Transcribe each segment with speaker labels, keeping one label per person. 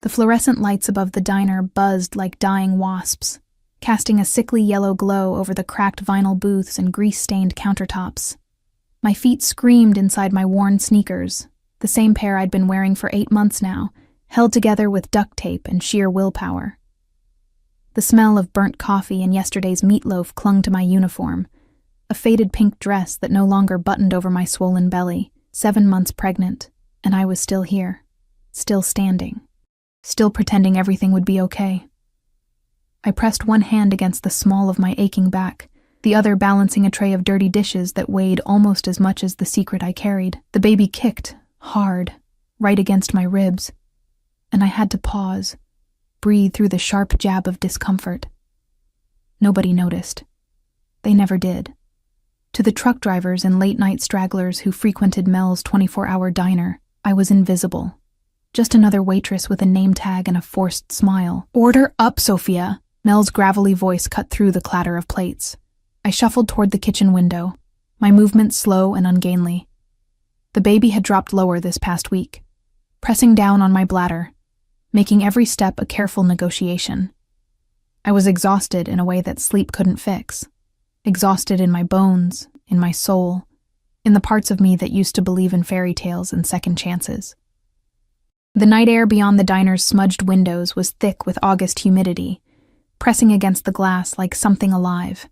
Speaker 1: The fluorescent lights above the diner buzzed like dying wasps, casting a sickly yellow glow over the cracked vinyl booths and grease-stained countertops. My feet screamed inside my worn sneakers, the same pair I'd been wearing for 8 months now, held together with duct tape and sheer willpower. The smell of burnt coffee and yesterday's meatloaf clung to my uniform, a faded pink dress that no longer buttoned over my swollen belly, 7 months pregnant, and I was still here, still standing, still pretending everything would be okay. I pressed one hand against the small of my aching back, the other balancing a tray of dirty dishes that weighed almost as much as the secret I carried. The baby kicked, hard, right against my ribs, and I had to pause, breathe through the sharp jab of discomfort. Nobody noticed. They never did. To the truck drivers and late-night stragglers who frequented Mel's 24-hour diner, I was invisible. Just another waitress with a name tag and a forced smile. "Order up, Sophia!" Mel's gravelly voice cut through the clatter of plates. I shuffled toward the kitchen window, my movements slow and ungainly. The baby had dropped lower this past week, pressing down on my bladder, making every step a careful negotiation. I was exhausted in a way that sleep couldn't fix. Exhausted in my bones, in my soul, in the parts of me that used to believe in fairy tales and second chances. The night air beyond the diner's smudged windows was thick with August humidity, pressing against the glass like something alive.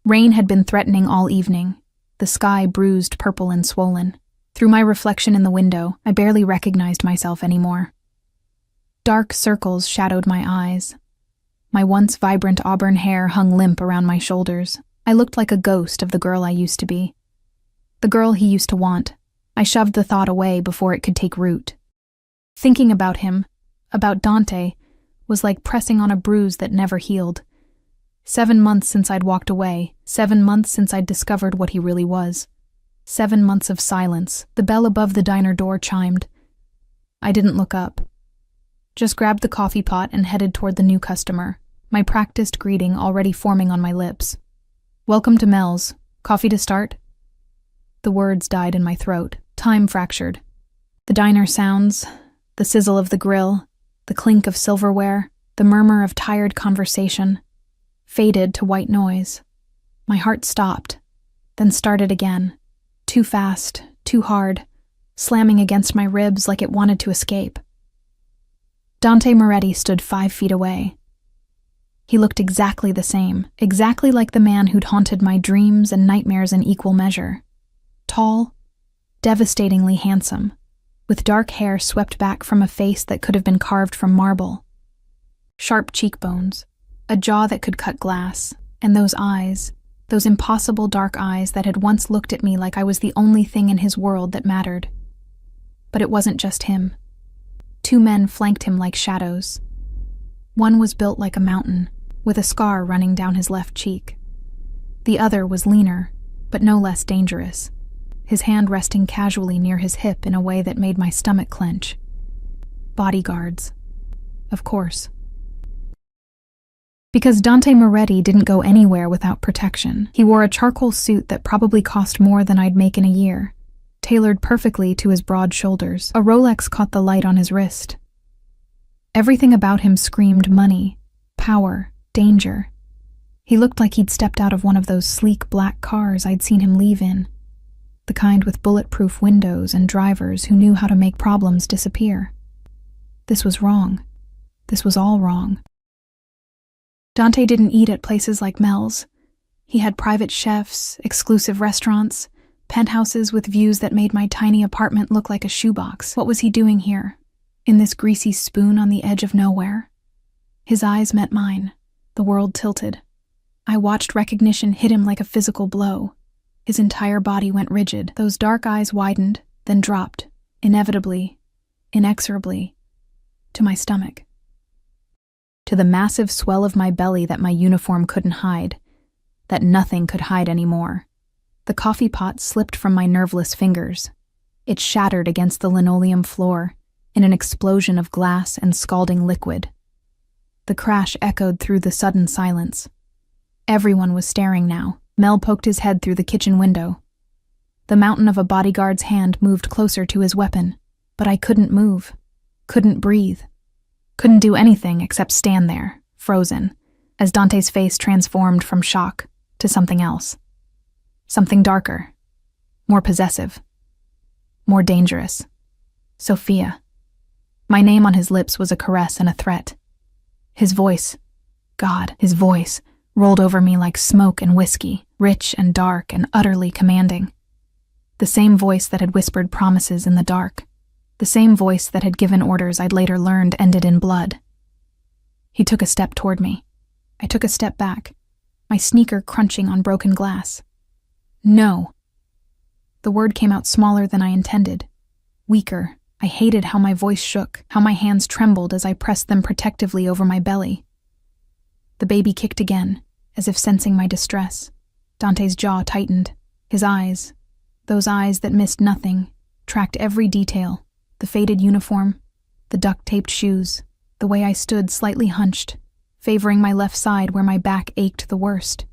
Speaker 1: Rain had been threatening all evening, the sky bruised purple and swollen. Through my reflection in the window, I barely recognized myself anymore. Dark circles shadowed my eyes. My once vibrant auburn hair hung limp around my shoulders. I looked like a ghost of the girl I used to be. The girl he used to want. I shoved the thought away before it could take root. Thinking about him, about Dante, was like pressing on a bruise that never healed. 7 months since I'd walked away, 7 months since I'd discovered what he really was. 7 months of silence. The bell above the diner door chimed. I didn't look up. Just grabbed the coffee pot and headed toward the new customer, my practiced greeting already forming on my lips. "Welcome to Mel's. Coffee to start?" The words died in my throat. Time fractured. The diner sounds, the sizzle of the grill, the clink of silverware, the murmur of tired conversation, faded to white noise. My heart stopped, then started again, too fast, too hard, slamming against my ribs like it wanted to escape. Dante Moretti stood 5 feet away. He looked exactly the same, exactly like the man who'd haunted my dreams and nightmares in equal measure. Tall, devastatingly handsome, with dark hair swept back from a face that could have been carved from marble. Sharp cheekbones, a jaw that could cut glass, and those eyes, those impossible dark eyes that had once looked at me like I was the only thing in his world that mattered. But it wasn't just him. 2 men flanked him like shadows. One was built like a mountain, with a scar running down his left cheek. The other was leaner, but no less dangerous, his hand resting casually near his hip in a way that made my stomach clench. Bodyguards. Of course. Because Dante Moretti didn't go anywhere without protection. He wore a charcoal suit that probably cost more than I'd make in a year, tailored perfectly to his broad shoulders. A Rolex caught the light on his wrist. Everything about him screamed money, power, danger. He looked like he'd stepped out of one of those sleek black cars I'd seen him leave in, the kind with bulletproof windows and drivers who knew how to make problems disappear. This was wrong. This was all wrong. Dante didn't eat at places like Mel's. He had private chefs, exclusive restaurants, penthouses with views that made my tiny apartment look like a shoebox. What was he doing here, in this greasy spoon on the edge of nowhere? His eyes met mine. The world tilted. I watched recognition hit him like a physical blow. His entire body went rigid. Those dark eyes widened, then dropped, inevitably, inexorably, to my stomach. To the massive swell of my belly that my uniform couldn't hide, that nothing could hide anymore. The coffee pot slipped from my nerveless fingers. It shattered against the linoleum floor in an explosion of glass and scalding liquid. The crash echoed through the sudden silence. Everyone was staring now. Mel poked his head through the kitchen window. The mountain of a bodyguard's hand moved closer to his weapon, but I couldn't move, couldn't breathe. Couldn't do anything except stand there, frozen, as Dante's face transformed from shock to something else. Something darker, more possessive, more dangerous. Sophia. My name on his lips was a caress and a threat. His voice, God, his voice, rolled over me like smoke and whiskey, rich and dark and utterly commanding. The same voice that had whispered promises in the dark. The same voice that had given orders I'd later learned ended in blood. He took a step toward me. I took a step back, my sneaker crunching on broken glass. No. The word came out smaller than I intended. Weaker. I hated how my voice shook, how my hands trembled as I pressed them protectively over my belly. The baby kicked again, as if sensing my distress. Dante's jaw tightened. His eyes, those eyes that missed nothing, tracked every detail. The faded uniform, the duct-taped shoes, the way I stood slightly hunched, favoring my left side where my back ached the worst.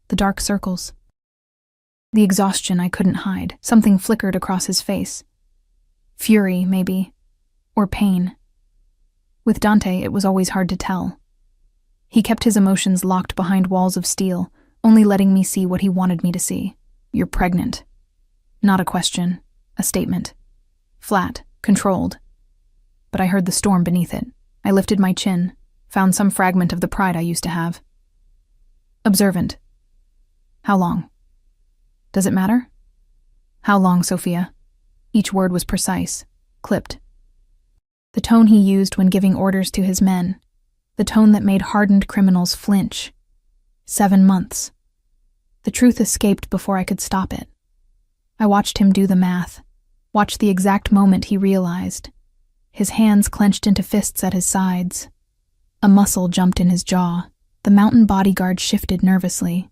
Speaker 1: The dark circles. The exhaustion I couldn't hide. Something flickered across his face. Fury, maybe, or pain. With Dante, it was always hard to tell. He kept his emotions locked behind walls of steel, only letting me see what he wanted me to see. You're pregnant. Not a question, a statement. Flat, controlled. But I heard the storm beneath it. I lifted my chin, found some fragment of the pride I used to have. Observant. How long? Does it matter? How long, Sophia? Each word was precise, clipped. The tone he used when giving orders to his men, the tone that made hardened criminals flinch. 7 months. The truth escaped before I could stop it. I watched him do the math, watched the exact moment he realized. His hands clenched into fists at his sides. A muscle jumped in his jaw. The mountain bodyguard shifted nervously.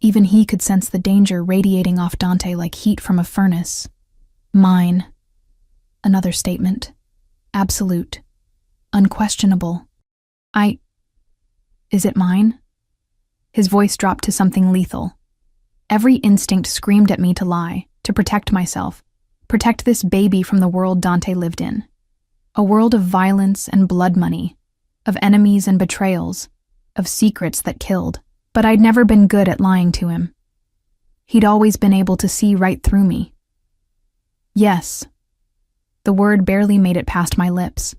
Speaker 1: Even he could sense the danger radiating off Dante like heat from a furnace. Mine. Another statement. Absolute. Unquestionable. Is it mine? His voice dropped to something lethal. Every instinct screamed at me to lie, to protect myself, protect this baby from the world Dante lived in. A world of violence and blood money, of enemies and betrayals, of secrets that killed. But I'd never been good at lying to him. He'd always been able to see right through me. Yes. The word barely made it past my lips.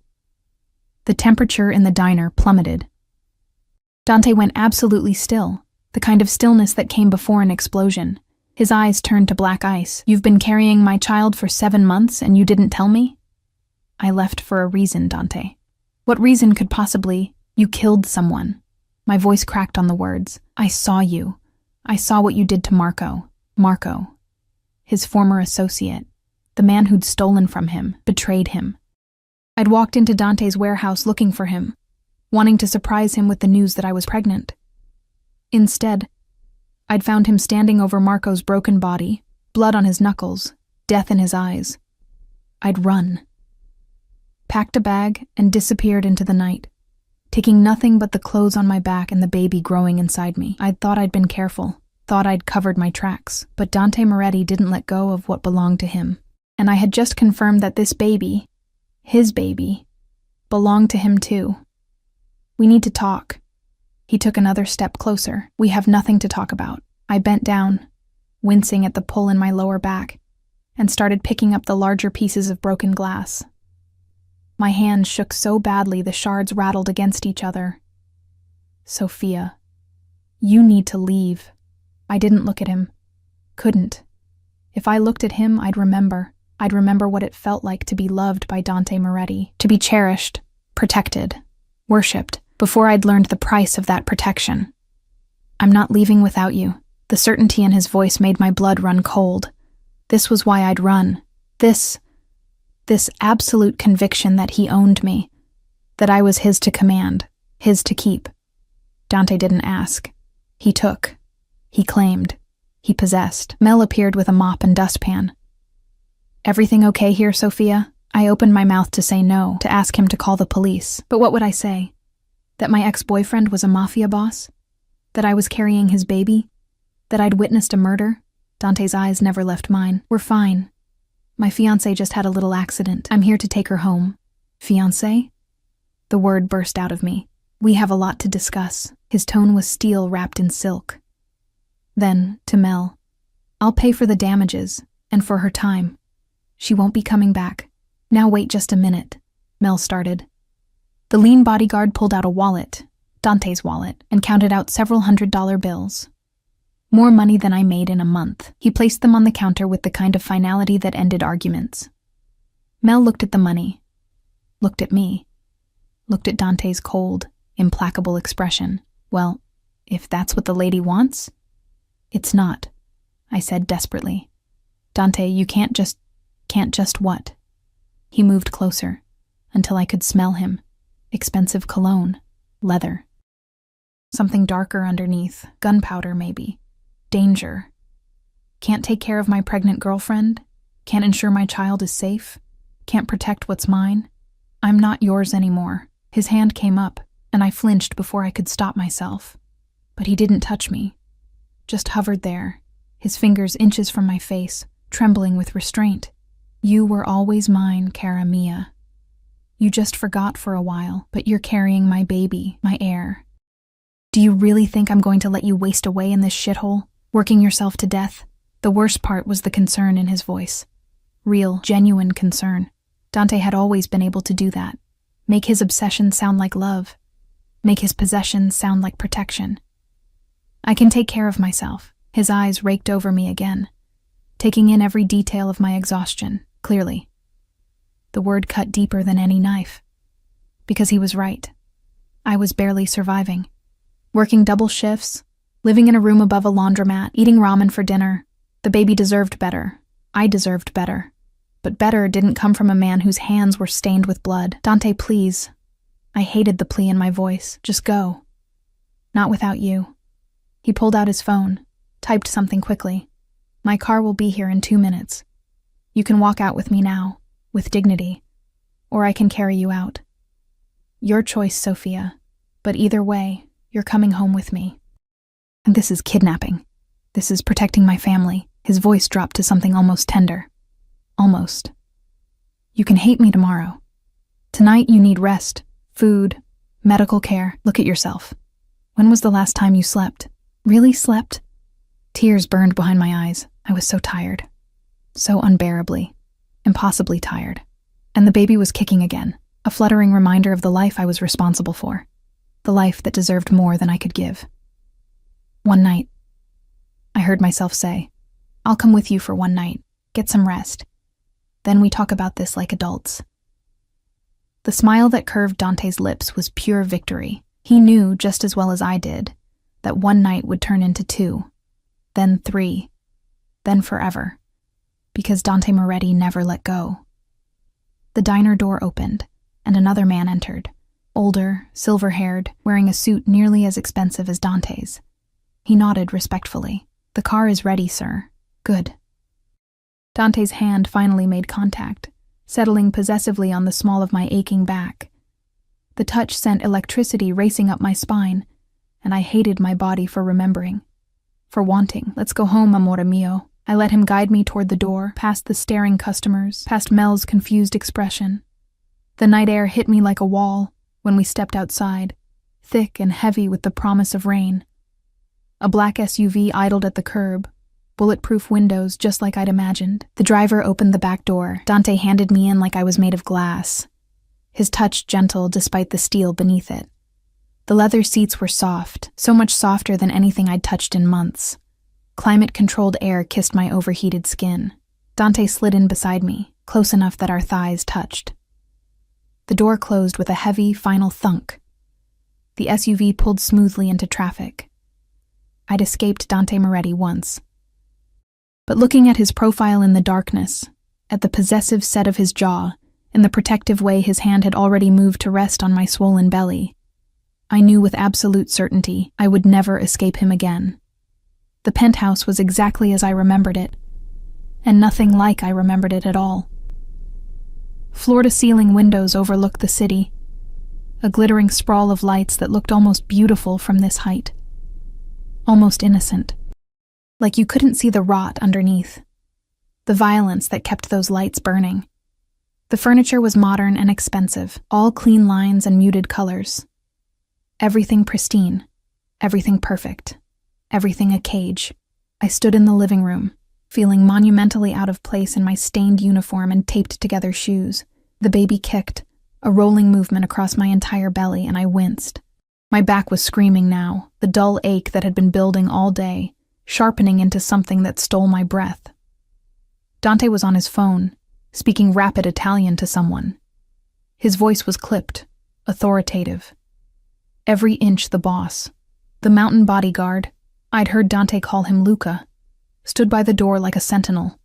Speaker 1: The temperature in the diner plummeted. Dante went absolutely still, the kind of stillness that came before an explosion. His eyes turned to black ice. You've been carrying my child for 7 months and you didn't tell me? I left for a reason, Dante. What reason could possibly? You killed someone. My voice cracked on the words. I saw you. I saw what you did to Marco. Marco. His former associate. The man who'd stolen from him, betrayed him. I'd walked into Dante's warehouse looking for him, wanting to surprise him with the news that I was pregnant. Instead, I'd found him standing over Marco's broken body, blood on his knuckles, death in his eyes. I'd run. Packed a bag and disappeared into the night, taking nothing but the clothes on my back and the baby growing inside me. I'd thought I'd been careful, thought I'd covered my tracks, but Dante Moretti didn't let go of what belonged to him. And I had just confirmed that this baby, his baby, belonged to him too. We need to talk. He took another step closer. We have nothing to talk about. I bent down, wincing at the pull in my lower back, and started picking up the larger pieces of broken glass. My hands shook so badly the shards rattled against each other. Sophia, you need to leave. I didn't look at him. Couldn't. If I looked at him, I'd remember. I'd remember what it felt like to be loved by Dante Moretti, to be cherished, protected, worshipped, before I'd learned the price of that protection. I'm not leaving without you. The certainty in his voice made my blood run cold. This was why I'd run. This absolute conviction that he owned me, that I was his to command, his to keep. Dante didn't ask. He took. He claimed. He possessed. Mel appeared with a mop and dustpan. Everything okay here, Sophia? I opened my mouth to say no, to ask him to call the police. But what would I say? That my ex-boyfriend was a mafia boss? That I was carrying his baby? That I'd witnessed a murder? Dante's eyes never left mine. We're fine. My fiancé just had a little accident. I'm here to take her home. Fiancé? The word burst out of me. We have a lot to discuss. His tone was steel wrapped in silk. Then, to Mel, I'll pay for the damages, and for her time. She won't be coming back. Now wait just a minute, Mel started. The lean bodyguard pulled out a wallet, Dante's wallet, and counted out several $100 bills. More money than I made in a month. He placed them on the counter with the kind of finality that ended arguments. Mel looked at the money, looked at me, looked at Dante's cold, implacable expression. Well, if that's what the lady wants? It's not, I said desperately. Dante, you can't just what? He moved closer, until I could smell him. Expensive cologne, leather. Something darker underneath, gunpowder maybe. Danger. Can't take care of my pregnant girlfriend? Can't ensure my child is safe? Can't protect what's mine? I'm not yours anymore. His hand came up, and I flinched before I could stop myself. But he didn't touch me. Just hovered there, his fingers inches from my face, trembling with restraint. You were always mine, cara mia. You just forgot for a while, but you're carrying my baby, my heir. Do you really think I'm going to let you waste away in this shithole, working yourself to death? The worst part was the concern in his voice. Real, genuine concern. Dante had always been able to do that. Make his obsession sound like love. Make his possessions sound like protection. I can take care of myself. His eyes raked over me again, taking in every detail of my exhaustion, clearly. The word cut deeper than any knife. Because he was right. I was barely surviving. Working double shifts, living in a room above a laundromat, eating ramen for dinner. The baby deserved better. I deserved better. But better didn't come from a man whose hands were stained with blood. Dante, please. I hated the plea in my voice. Just go. Not without you. He pulled out his phone, typed something quickly. My car will be here in 2 minutes. You can walk out with me now, with dignity, or I can carry you out. Your choice, Sophia, but either way, you're coming home with me. And this is kidnapping. This is protecting my family. His voice dropped to something almost tender. Almost. You can hate me tomorrow. Tonight you need rest, food, medical care. Look at yourself. When was the last time you slept? Really slept? Tears burned behind my eyes. I was so tired. So unbearably, impossibly tired. And the baby was kicking again, a fluttering reminder of the life I was responsible for. The life that deserved more than I could give. One night, I heard myself say, I'll come with you for one night. Get some rest. Then we talk about this like adults. The smile that curved Dante's lips was pure victory. He knew, just as well as I did, that one night would turn into 2, then 3, then forever, because Dante Moretti never let go. The diner door opened, and another man entered, older, silver-haired, wearing a suit nearly as expensive as Dante's. He nodded respectfully. The car is ready, sir. Good. Dante's hand finally made contact, settling possessively on the small of my aching back. The touch sent electricity racing up my spine, and I hated my body for remembering, for wanting. Let's go home, amore mio. I let him guide me toward the door, past the staring customers, past Mel's confused expression. The night air hit me like a wall when we stepped outside, thick and heavy with the promise of rain. A black SUV idled at the curb, bulletproof windows just like I'd imagined. The driver opened the back door. Dante handed me in like I was made of glass, his touch gentle despite the steel beneath it. The leather seats were soft, so much softer than anything I'd touched in months. Climate-controlled air kissed my overheated skin. Dante slid in beside me, close enough that our thighs touched. The door closed with a heavy, final thunk. The SUV pulled smoothly into traffic. I'd escaped Dante Moretti once. But looking at his profile in the darkness, at the possessive set of his jaw, and the protective way his hand had already moved to rest on my swollen belly, I knew with absolute certainty I would never escape him again. The penthouse was exactly as I remembered it, and nothing like I remembered it at all. Floor-to-ceiling windows overlooked the city, a glittering sprawl of lights that looked almost beautiful from this height. Almost innocent. Like you couldn't see the rot underneath, the violence that kept those lights burning. The furniture was modern and expensive, all clean lines and muted colors. Everything pristine, everything perfect, everything a cage. I stood in the living room, feeling monumentally out of place in my stained uniform and taped-together shoes. The baby kicked, a rolling movement across my entire belly, and I winced. My back was screaming now, the dull ache that had been building all day, sharpening into something that stole my breath. Dante was on his phone, speaking rapid Italian to someone. His voice was clipped, authoritative. Every inch the boss. The mountain bodyguard, I'd heard Dante call him Luca, stood by the door like a sentinel.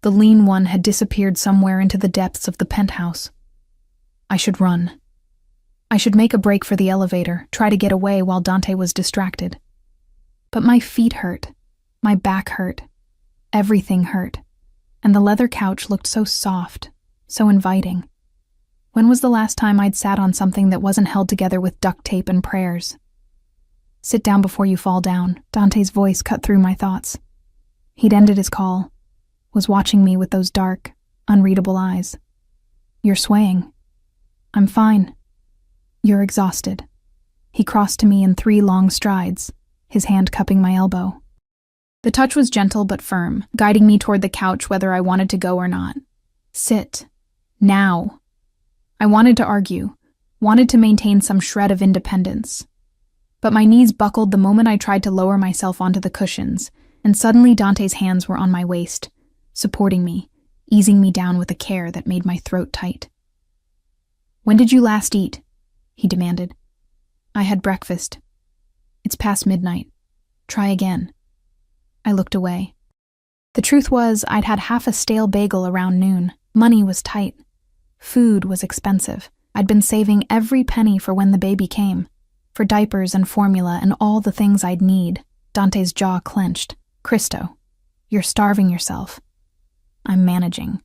Speaker 1: The lean one had disappeared somewhere into the depths of the penthouse. I should run. I should make a break for the elevator, try to get away while Dante was distracted. But my feet hurt, my back hurt, everything hurt, and the leather couch looked so soft, so inviting. When was the last time I'd sat on something that wasn't held together with duct tape and prayers? Sit down before you fall down, Dante's voice cut through my thoughts. He'd ended his call, was watching me with those dark, unreadable eyes. You're swaying. I'm fine. You're exhausted. He crossed to me in 3 long strides, his hand cupping my elbow. The touch was gentle but firm, guiding me toward the couch whether I wanted to go or not. Sit. Now. I wanted to argue, wanted to maintain some shred of independence. But my knees buckled the moment I tried to lower myself onto the cushions, and suddenly Dante's hands were on my waist, supporting me, easing me down with a care that made my throat tight. When did you last eat? He demanded. I had breakfast. It's past midnight. Try again. I looked away. The truth was, I'd had half a stale bagel around noon. Money was tight. Food was expensive. I'd been saving every penny for when the baby came, for diapers and formula and all the things I'd need. Dante's jaw clenched. Cristo, you're starving yourself. I'm managing.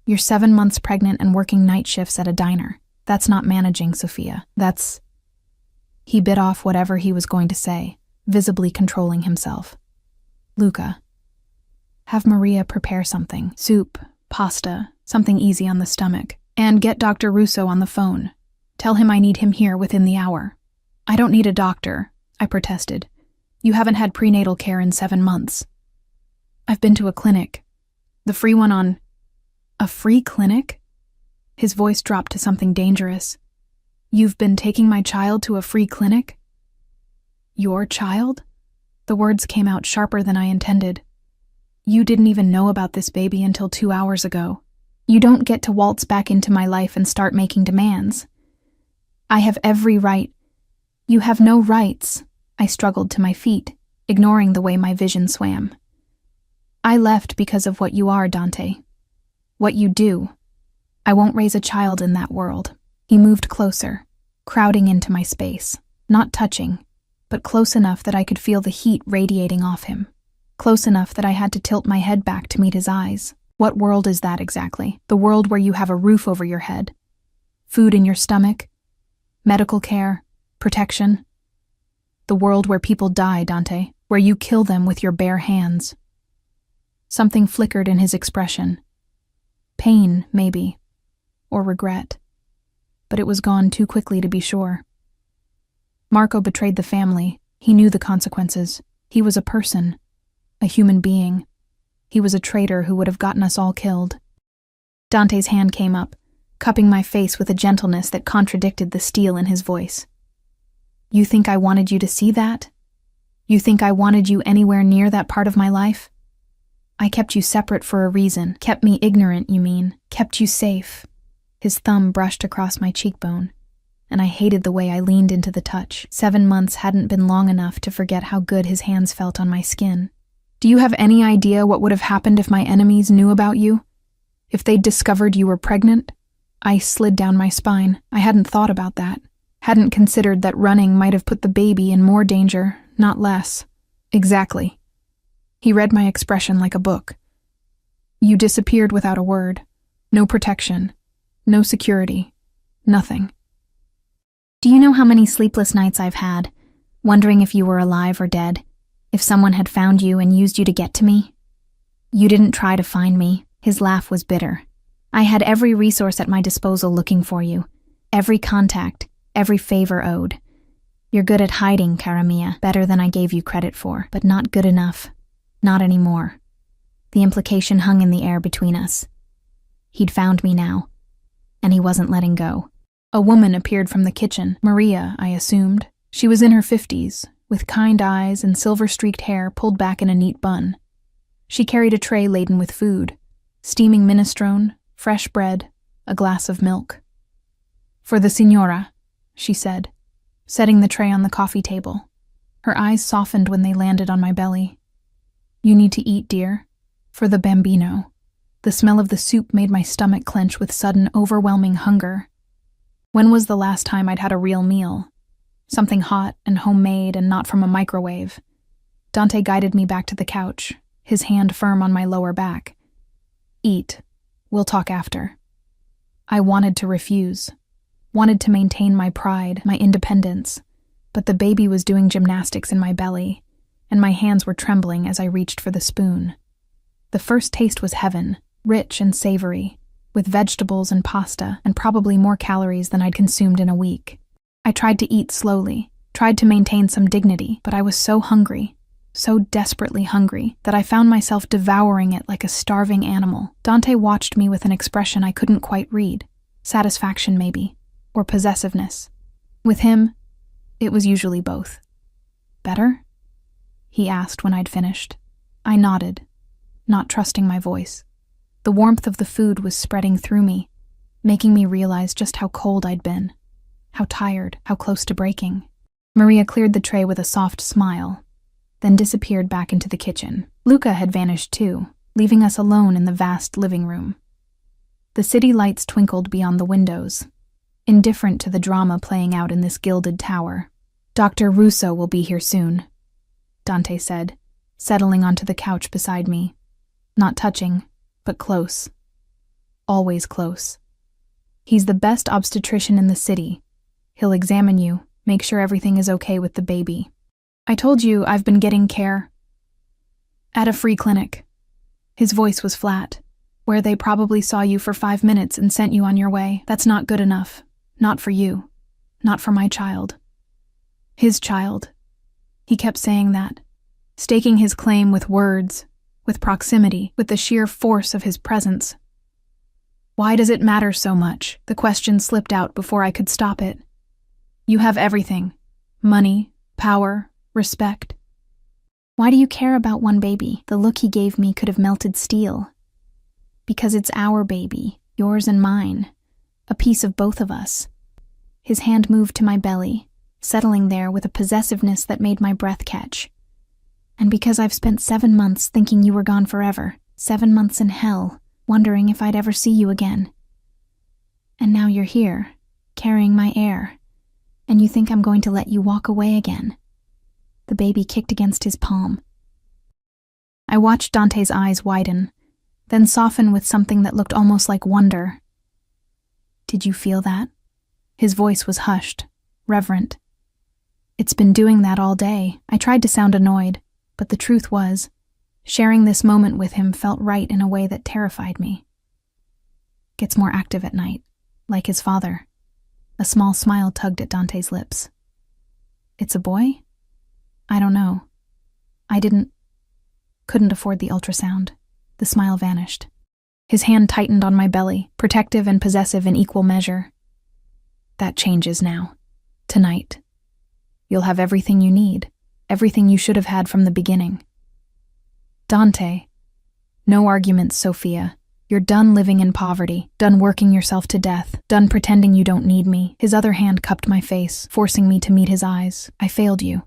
Speaker 1: You're 7 months pregnant and working night shifts at a diner. That's not managing, Sophia. That's... He bit off whatever he was going to say, visibly controlling himself. Luca, have Maria prepare something. Soup, pasta, something easy on the stomach. And get Dr. Russo on the phone. Tell him I need him here within the hour. I don't need a doctor, I protested. You haven't had prenatal care in 7 months. I've been to a clinic. The free one on... A free clinic? His voice dropped to something dangerous. You've been taking my child to a free clinic? Your child? The words came out sharper than I intended. You didn't even know about this baby until 2 hours ago. You don't get to waltz back into my life and start making demands. I have every right. You have no rights. I struggled to my feet, ignoring the way my vision swam. I left because of what you are, Dante. What you do. I won't raise a child in that world. He moved closer, crowding into my space, not touching, but close enough that I could feel the heat radiating off him. Close enough that I had to tilt my head back to meet his eyes. What world is that exactly? The world where you have a roof over your head, food in your stomach, medical care, protection. The world where people die, Dante, where you kill them with your bare hands. Something flickered in his expression. Pain, maybe, or regret. But it was gone too quickly to be sure. Marco betrayed the family. He knew the consequences. He was a person, a human being. He was a traitor who would have gotten us all killed. Dante's hand came up, cupping my face with a gentleness that contradicted the steel in his voice. You think I wanted you to see that? You think I wanted you anywhere near that part of my life? I kept you separate for a reason. Kept me ignorant, you mean. Kept you safe. His thumb brushed across my cheekbone, and I hated the way I leaned into the touch. 7 months hadn't been long enough to forget how good his hands felt on my skin. Do you have any idea what would have happened if my enemies knew about you? If they'd discovered you were pregnant? Ice slid down my spine. I hadn't thought about that. Hadn't considered that running might have put the baby in more danger, not less. Exactly. He read my expression like a book. You disappeared without a word. No protection. No security. Nothing. Do you know how many sleepless nights I've had, wondering if you were alive or dead? If someone had found you and used you to get to me? You didn't try to find me. His laugh was bitter. I had every resource at my disposal looking for you, every contact, every favor owed. You're good at hiding, cara mia, better than I gave you credit for, but not good enough. Not anymore. The implication hung in the air between us. He'd found me now, and he wasn't letting go. A woman appeared from the kitchen. Maria, I assumed. She was in her 50s, with kind eyes and silver-streaked hair pulled back in a neat bun. She carried a tray laden with food, steaming minestrone, fresh bread, a glass of milk. "For the signora," she said, setting the tray on the coffee table. Her eyes softened when they landed on my belly. "You need to eat, dear. For the bambino." The smell of the soup made my stomach clench with sudden, overwhelming hunger. When was the last time I'd had a real meal? Something hot and homemade and not from a microwave. Dante guided me back to the couch, his hand firm on my lower back. "Eat. We'll talk after." I wanted to refuse, wanted to maintain my pride, my independence, but the baby was doing gymnastics in my belly, and my hands were trembling as I reached for the spoon. The first taste was heaven, rich and savory, with vegetables and pasta and probably more calories than I'd consumed in a week. I tried to eat slowly, tried to maintain some dignity, but I was so hungry, so desperately hungry, that I found myself devouring it like a starving animal. Dante watched me with an expression I couldn't quite read. Satisfaction, maybe, or possessiveness. With him, it was usually both. "Better?" he asked when I'd finished. I nodded, not trusting my voice. The warmth of the food was spreading through me, making me realize just how cold I'd been, how tired, how close to breaking. Maria cleared the tray with a soft smile, then disappeared back into the kitchen. Luca had vanished too, leaving us alone in the vast living room. The city lights twinkled beyond the windows, indifferent to the drama playing out in this gilded tower. "Dr. Russo will be here soon," Dante said, settling onto the couch beside me. Not touching, but close. Always close. "He's the best obstetrician in the city. He'll examine you, make sure everything is okay with the baby. I told you I've been getting care at a free clinic." His voice was flat. "Where they probably saw you for 5 minutes and sent you on your way. That's not good enough. Not for you. Not for my child. His child." He kept saying that, staking his claim with words, with proximity, with the sheer force of his presence. "Why does it matter so much?" The question slipped out before I could stop it. "You have everything. Money, power, respect. Why do you care about one baby?" The look he gave me could have melted steel. "Because it's our baby, yours and mine, a piece of both of us." His hand moved to my belly, settling there with a possessiveness that made my breath catch. "And because I've spent 7 months thinking you were gone forever, 7 months in hell, wondering if I'd ever see you again. And now you're here, carrying my heir, and you think I'm going to let you walk away again." The baby kicked against his palm. I watched Dante's eyes widen, then soften with something that looked almost like wonder. "Did you feel that?" His voice was hushed, reverent. "It's been doing that all day." I tried to sound annoyed, but the truth was, sharing this moment with him felt right in a way that terrified me. "Gets more active at night, like his father." A small smile tugged at Dante's lips. "It's a boy?" "I don't know. I couldn't afford the ultrasound." The smile vanished. His hand tightened on my belly, protective and possessive in equal measure. "That changes now. Tonight. You'll have everything you need. Everything you should have had from the beginning." "Dante." "No arguments, Sophia. You're done living in poverty, done working yourself to death, done pretending you don't need me." His other hand cupped my face, forcing me to meet his eyes. "I failed you.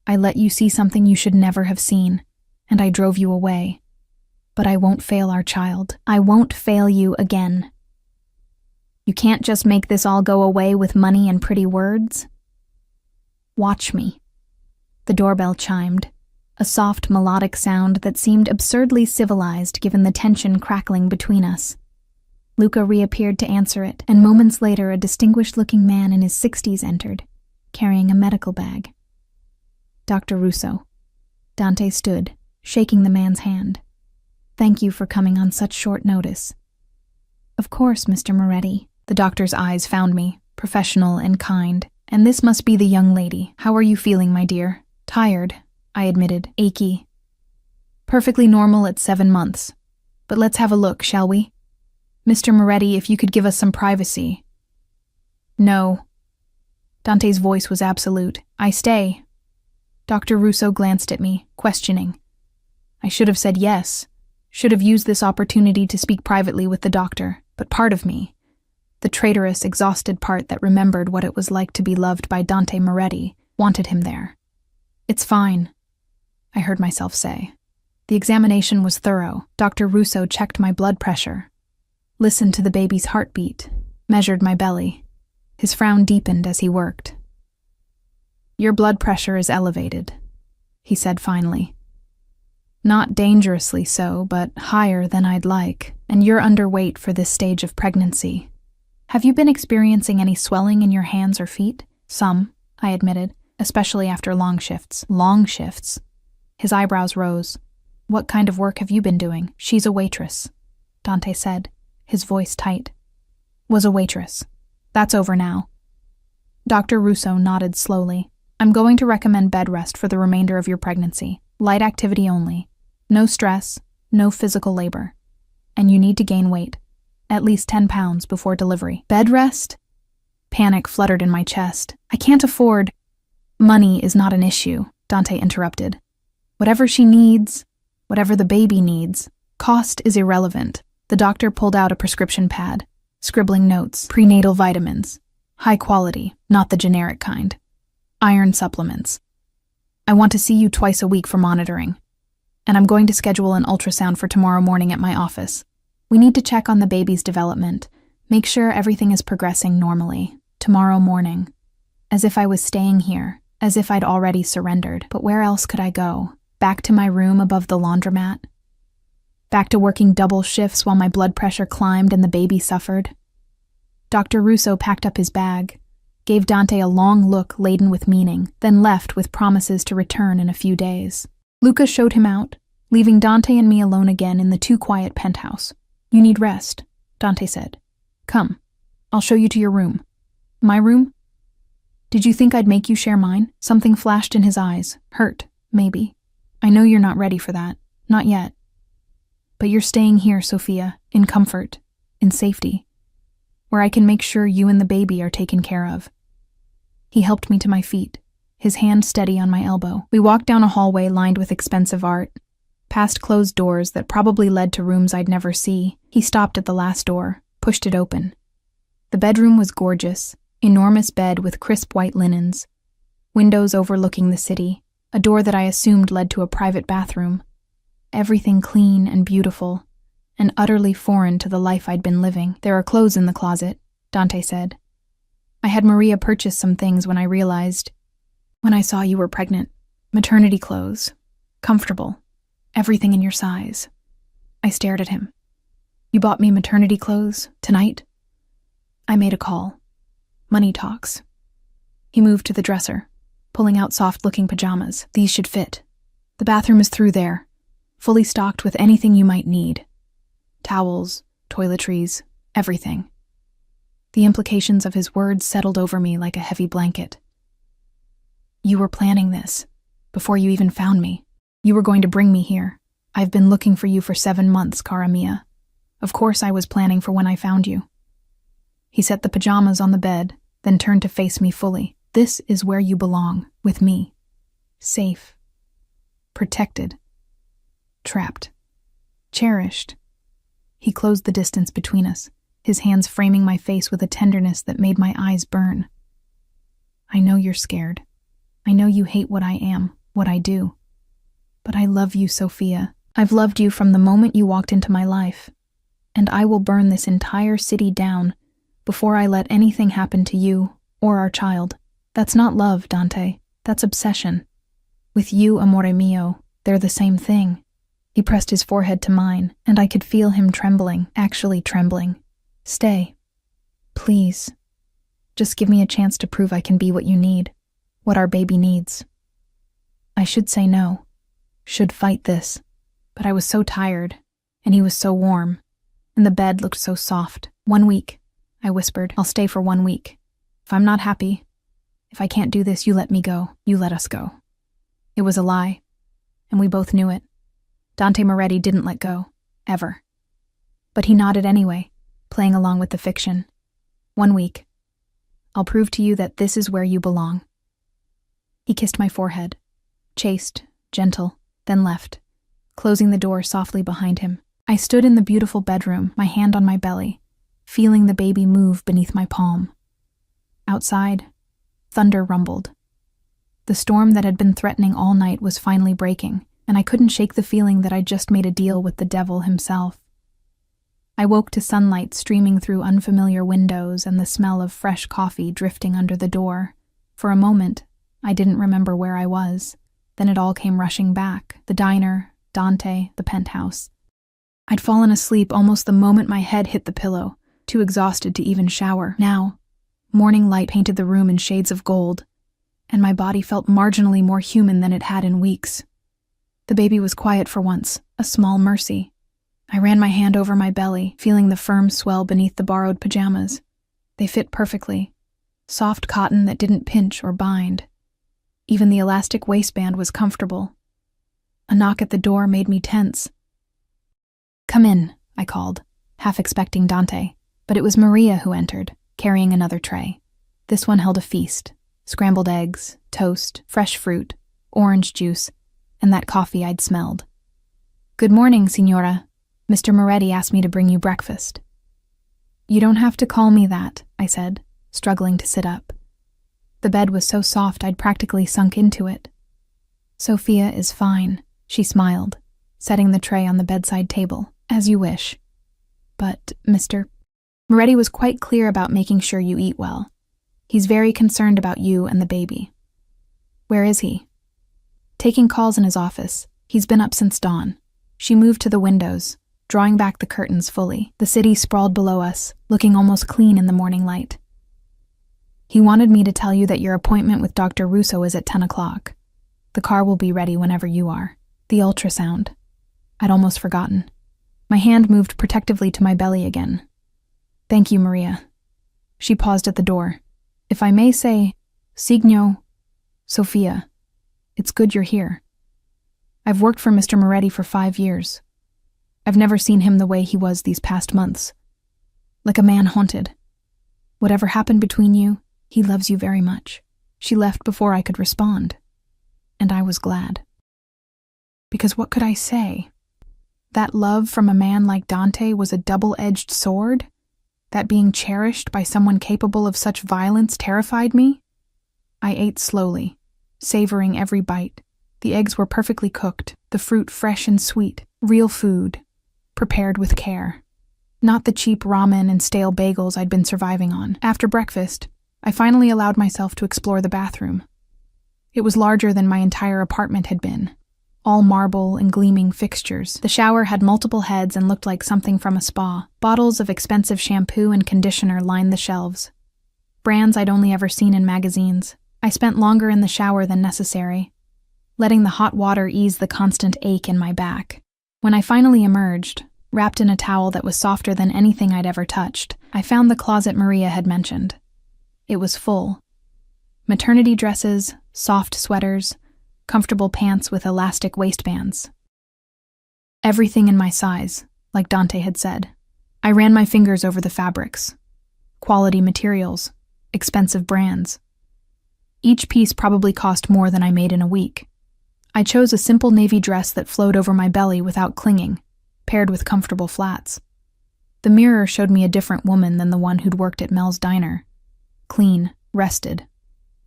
Speaker 1: I let you see something you should never have seen, and I drove you away. But I won't fail our child. I won't fail you again. You can't just make this all go away with money and pretty words. Watch me." The doorbell chimed, a soft melodic sound that seemed absurdly civilized given the tension crackling between us. Luca reappeared to answer it, and moments later a distinguished-looking man in his 60s entered, carrying a medical bag. "Dr. Russo." Dante stood, shaking the man's hand. "Thank you for coming on such short notice." Of course, Mr. Moretti. The doctor's eyes found me, professional and kind. And this must be the young lady. How are you feeling, my dear? Tired, I admitted, achy. Perfectly normal at 7 months. But let's have a look, shall we? Mr. Moretti, if you could give us some privacy. No. Dante's voice was absolute. I stay. Dr. Russo glanced at me, questioning. I should have said yes. Should have used this opportunity to speak privately with the doctor, but part of me, the traitorous, exhausted part that remembered what it was like to be loved by Dante Moretti, wanted him there. It's fine, I heard myself say. The examination was thorough. Dr. Russo checked my blood pressure, listened to the baby's heartbeat, measured my belly. His frown deepened as he worked. Your blood pressure is elevated, he said finally. Not dangerously so, but higher than I'd like, and you're underweight for this stage of pregnancy. Have you been experiencing any swelling in your hands or feet? Some, I admitted, especially after long shifts. Long shifts? His eyebrows rose. What kind of work have you been doing? She's a waitress, Dante said, his voice tight. Was a waitress. That's over now. Dr. Russo nodded slowly. I'm going to recommend bed rest for the remainder of your pregnancy. Light activity only. No stress, no physical labor. And you need to gain weight. At least 10 pounds before delivery. Bed rest? Panic fluttered in my chest. I can't afford. Money is not an issue, Dante interrupted. Whatever she needs, whatever the baby needs, cost is irrelevant. The doctor pulled out a prescription pad, scribbling notes. Prenatal vitamins. High quality, not the generic kind. Iron supplements. I want to see you twice a week for monitoring. And I'm going to schedule an ultrasound for tomorrow morning at my office. We need to check on the baby's development, make sure everything is progressing normally. Tomorrow morning. As if I was staying here, as if I'd already surrendered. But where else could I go? Back to my room above the laundromat? Back to working double shifts while my blood pressure climbed and the baby suffered? Dr. Russo packed up his bag, gave Dante a long look laden with meaning, then left with promises to return in a few days. Luca showed him out, leaving Dante and me alone again in the too quiet penthouse. You need rest, Dante said. Come, I'll show you to your room. My room? Did you think I'd make you share mine? Something flashed in his eyes. Hurt, maybe. I know you're not ready for that. Not yet. But you're staying here, Sophia, in comfort, in safety, where I can make sure you and the baby are taken care of. He helped me to my feet, his hand steady on my elbow. We walked down a hallway lined with expensive art, past closed doors that probably led to rooms I'd never see. He stopped at the last door, pushed it open. The bedroom was gorgeous, enormous bed with crisp white linens, windows overlooking the city, a door that I assumed led to a private bathroom. Everything clean and beautiful, and utterly foreign to the life I'd been living. There are clothes in the closet, Dante said. I had Maria purchase some things when I saw you were pregnant. Maternity clothes, comfortable, everything in your size. I stared at him. You bought me maternity clothes, tonight? I made a call. Money talks. He moved to the dresser, pulling out soft-looking pajamas. These should fit. The bathroom is through there, fully stocked with anything you might need. Towels, toiletries, everything. The implications of his words settled over me like a heavy blanket. You were planning this, before you even found me. You were going to bring me here. I've been looking for you for 7 months, cara mia. Of course I was planning for when I found you. He set the pajamas on the bed, then turned to face me fully. This is where you belong, with me. Safe. Protected. Trapped. Cherished. He closed the distance between us, his hands framing my face with a tenderness that made my eyes burn. I know you're scared. I know you hate what I am, what I do. But I love you, Sophia. I've loved you from the moment you walked into my life. And I will burn this entire city down before I let anything happen to you or our child. That's not love, Dante. That's obsession. With you, amore mio, they're the same thing. He pressed his forehead to mine, and I could feel him trembling, actually trembling. Stay. Please. Just give me a chance to prove I can be what you need, what our baby needs. I should say no, should fight this, but I was so tired, and he was so warm, and the bed looked so soft. 1 week, I whispered. I'll stay for 1 week. If I'm not happy, if I can't do this, you let me go. You let us go. It was a lie, and we both knew it. Dante Moretti didn't let go, ever. But he nodded anyway, playing along with the fiction. 1 week. I'll prove to you that this is where you belong. He kissed my forehead, chaste, gentle, then left, closing the door softly behind him. I stood in the beautiful bedroom, my hand on my belly, feeling the baby move beneath my palm. Outside, thunder rumbled. The storm that had been threatening all night was finally breaking, and I couldn't shake the feeling that I'd just made a deal with the devil himself. I woke to sunlight streaming through unfamiliar windows and the smell of fresh coffee drifting under the door. For a moment, I didn't remember where I was. Then it all came rushing back. The diner, Dante, the penthouse. I'd fallen asleep almost the moment my head hit the pillow, too exhausted to even shower. Now, morning light painted the room in shades of gold, and my body felt marginally more human than it had in weeks. The baby was quiet for once, a small mercy. I ran my hand over my belly, feeling the firm swell beneath the borrowed pajamas. They fit perfectly. Soft cotton that didn't pinch or bind. Even the elastic waistband was comfortable. A knock at the door made me tense. "Come in," I called, half expecting Dante, but it was Maria who entered, carrying another tray. This one held a feast: scrambled eggs, toast, fresh fruit, orange juice, and that coffee I'd smelled. "Good morning, signora. Mr. Moretti asked me to bring you breakfast." "You don't have to call me that," I said, struggling to sit up. The bed was so soft I'd practically sunk into it. "Sophia is fine," she smiled, setting the tray on the bedside table. "As you wish. But, Mr. Moretti was quite clear about making sure you eat well. He's very concerned about you and the baby." "Where is he?" "Taking calls in his office. He's been up since dawn." She moved to the windows, drawing back the curtains fully. The city sprawled below us, looking almost clean in the morning light. "He wanted me to tell you that your appointment with Dr. Russo is at 10 o'clock. The car will be ready whenever you are." The ultrasound. I'd almost forgotten. My hand moved protectively to my belly again. "Thank you, Maria." She paused at the door. "If I may say, Signo, Sophia, it's good you're here. I've worked for Mr. Moretti for 5 years. I've never seen him the way he was these past months. Like a man haunted. Whatever happened between you, he loves you very much." She left before I could respond. And I was glad. Because what could I say? That love from a man like Dante was a double-edged sword? That being cherished by someone capable of such violence terrified me? I ate slowly, savoring every bite. The eggs were perfectly cooked, the fruit fresh and sweet, real food, prepared with care. Not the cheap ramen and stale bagels I'd been surviving on. After breakfast, I finally allowed myself to explore the bathroom. It was larger than my entire apartment had been. All marble and gleaming fixtures. The shower had multiple heads and looked like something from a spa. Bottles of expensive shampoo and conditioner lined the shelves. Brands I'd only ever seen in magazines. I spent longer in the shower than necessary, letting the hot water ease the constant ache in my back. When I finally emerged, wrapped in a towel that was softer than anything I'd ever touched, I found the closet Maria had mentioned. It was full. Maternity dresses, soft sweaters, comfortable pants with elastic waistbands. Everything in my size, like Dante had said. I ran my fingers over the fabrics. Quality materials, expensive brands. Each piece probably cost more than I made in a week. I chose a simple navy dress that flowed over my belly without clinging, paired with comfortable flats. The mirror showed me a different woman than the one who'd worked at Mel's diner. Clean, rested,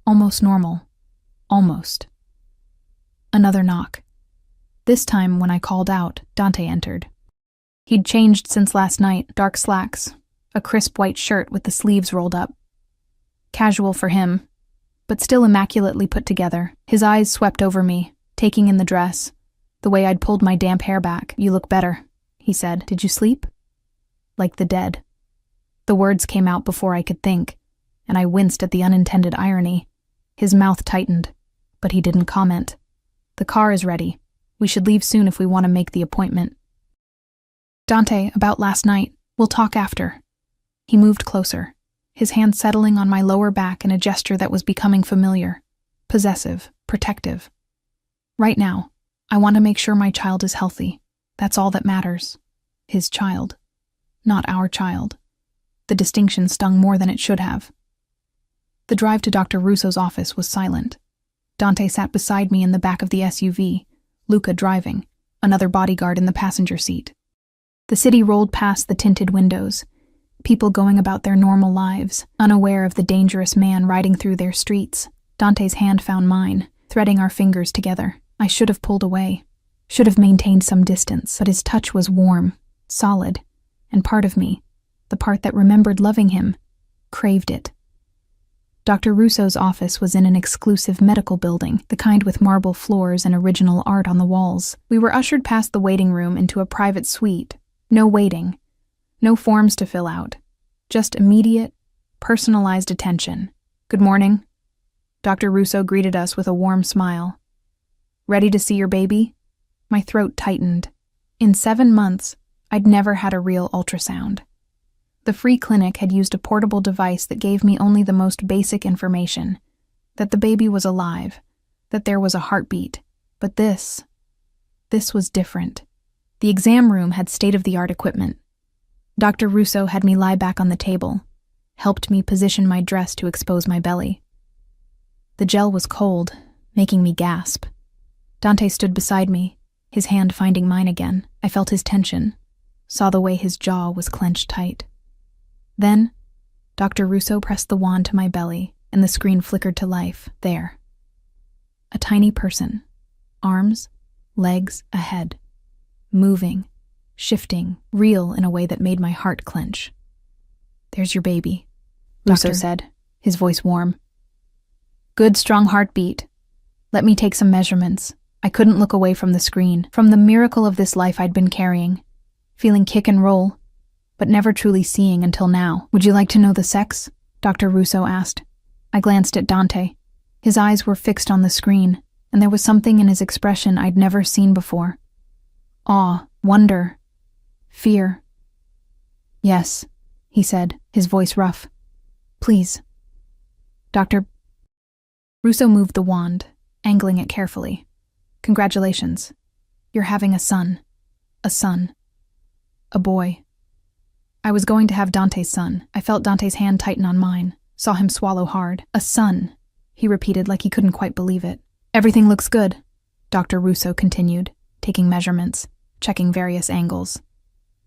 Speaker 1: almost normal. Almost. Another knock. This time, when I called out, Dante entered. He'd changed since last night, dark slacks, a crisp white shirt with the sleeves rolled up. Casual for him, but still immaculately put together. His eyes swept over me, taking in the dress, the way I'd pulled my damp hair back. "You look better," he said. "Did you sleep?" "Like the dead." The words came out before I could think, and I winced at the unintended irony. His mouth tightened, but he didn't comment. "The car is ready. We should leave soon if we want to make the appointment." "Dante, about last night, We'll talk after. He moved closer, his hand settling on my lower back in a gesture that was becoming familiar, possessive, protective. Right now, I want to make sure my child is healthy. That's all that matters. His child, not our child. The distinction stung more than it should have. The drive to Dr. Russo's office was silent. Dante sat beside me in the back of the SUV, Luca driving, another bodyguard in the passenger seat. The city rolled past the tinted windows, people going about their normal lives, unaware of the dangerous man riding through their streets. Dante's hand found mine, threading our fingers together. I should have pulled away, should have maintained some distance, but his touch was warm, solid, and part of me, the part that remembered loving him, craved it. Dr. Russo's office was in an exclusive medical building, the kind with marble floors and original art on the walls. We were ushered past the waiting room into a private suite. No waiting, no forms to fill out, just immediate, personalized attention. Good morning. Dr. Russo greeted us with a warm smile. Ready to see your baby? My throat tightened. In 7 months, I'd never had a real ultrasound. The free clinic had used a portable device that gave me only the most basic information, that the baby was alive, that there was a heartbeat. But this was different. The exam room had state-of-the-art equipment. Dr. Russo had me lie back on the table, helped me position my dress to expose my belly. The gel was cold, making me gasp. Dante stood beside me, his hand finding mine again. I felt his tension, saw the way his jaw was clenched tight. Then, Dr. Russo pressed the wand to my belly, and the screen flickered to life, there. A tiny person, arms, legs, a head, moving, shifting, real in a way that made my heart clench. There's your baby, Russo said, his voice warm. Good, strong heartbeat. Let me take some measurements. I couldn't look away from the screen, from the miracle of this life I'd been carrying, feeling kick and roll, but never truly seeing until now. Would you like to know the sex? Dr. Russo asked. I glanced at Dante. His eyes were fixed on the screen, and there was something in his expression I'd never seen before. Awe, wonder, fear. Yes, he said, his voice rough. Please. Dr. Russo moved the wand, angling it carefully. Congratulations. You're having a son. A son. A boy. I was going to have Dante's son. I felt Dante's hand tighten on mine, saw him swallow hard. A son, he repeated like he couldn't quite believe it. Everything looks good, Dr. Russo continued, taking measurements, checking various angles.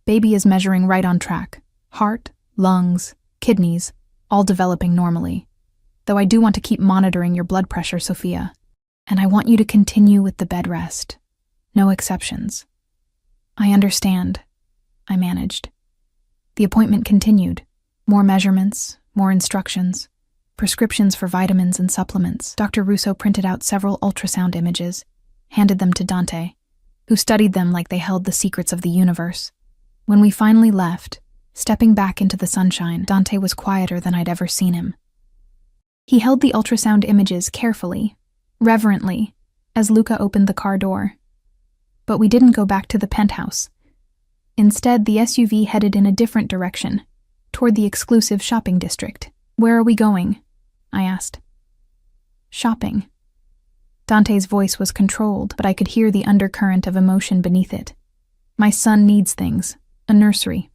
Speaker 1: Baby is measuring right on track. Heart, lungs, kidneys, all developing normally. Though I do want to keep monitoring your blood pressure, Sophia. And I want you to continue with the bed rest. No exceptions. I understand, I managed. The appointment continued. More measurements, more instructions, prescriptions for vitamins and supplements. Dr. Russo printed out several ultrasound images, handed them to Dante, who studied them like they held the secrets of the universe. When we finally left, stepping back into the sunshine, Dante was quieter than I'd ever seen him. He held the ultrasound images carefully, reverently, as Luca opened the car door. But we didn't go back to the penthouse. Instead, the SUV headed in a different direction, toward the exclusive shopping district. Where are we going? I asked. Shopping. Dante's voice was controlled, but I could hear the undercurrent of emotion beneath it. My son needs things. A nursery.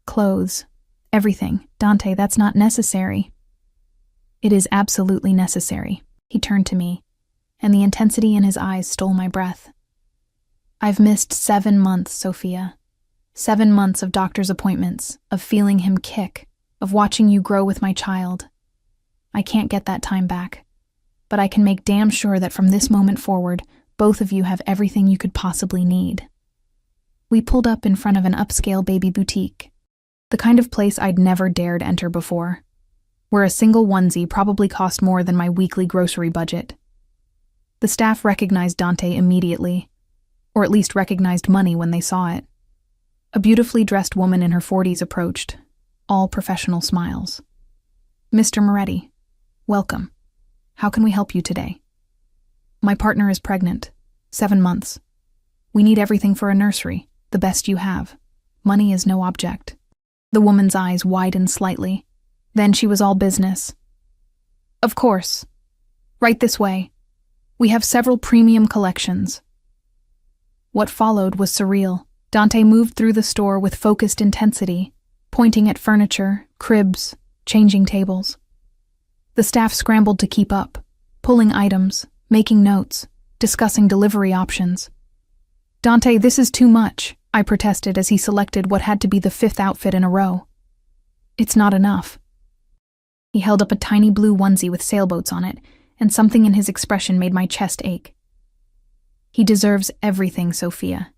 Speaker 1: Clothes. Everything. Dante, that's not necessary. It is absolutely necessary. He turned to me, and the intensity in his eyes stole my breath. I've missed 7 months, Sophia. 7 months of doctor's appointments, of feeling him kick, of watching you grow with my child. I can't get that time back, but I can make damn sure that from this moment forward, both of you have everything you could possibly need. We pulled up in front of an upscale baby boutique, the kind of place I'd never dared enter before, where a single onesie probably cost more than my weekly grocery budget. The staff recognized Dante immediately, or at least recognized money when they saw it. A beautifully dressed woman in her 40s approached, all professional smiles. Mr. Moretti, welcome. How can we help you today? My partner is pregnant, 7 months. We need everything for a nursery, the best you have. Money is no object. The woman's eyes widened slightly. Then she was all business. Of course. Right this way. We have several premium collections. What followed was surreal. Dante moved through the store with focused intensity, pointing at furniture, cribs, changing tables. The staff scrambled to keep up, pulling items, making notes, discussing delivery options. Dante, this is too much, I protested as he selected what had to be the 5th outfit in a row. It's not enough. He held up a tiny blue onesie with sailboats on it, and something in his expression made my chest ache. He deserves everything, Sophia.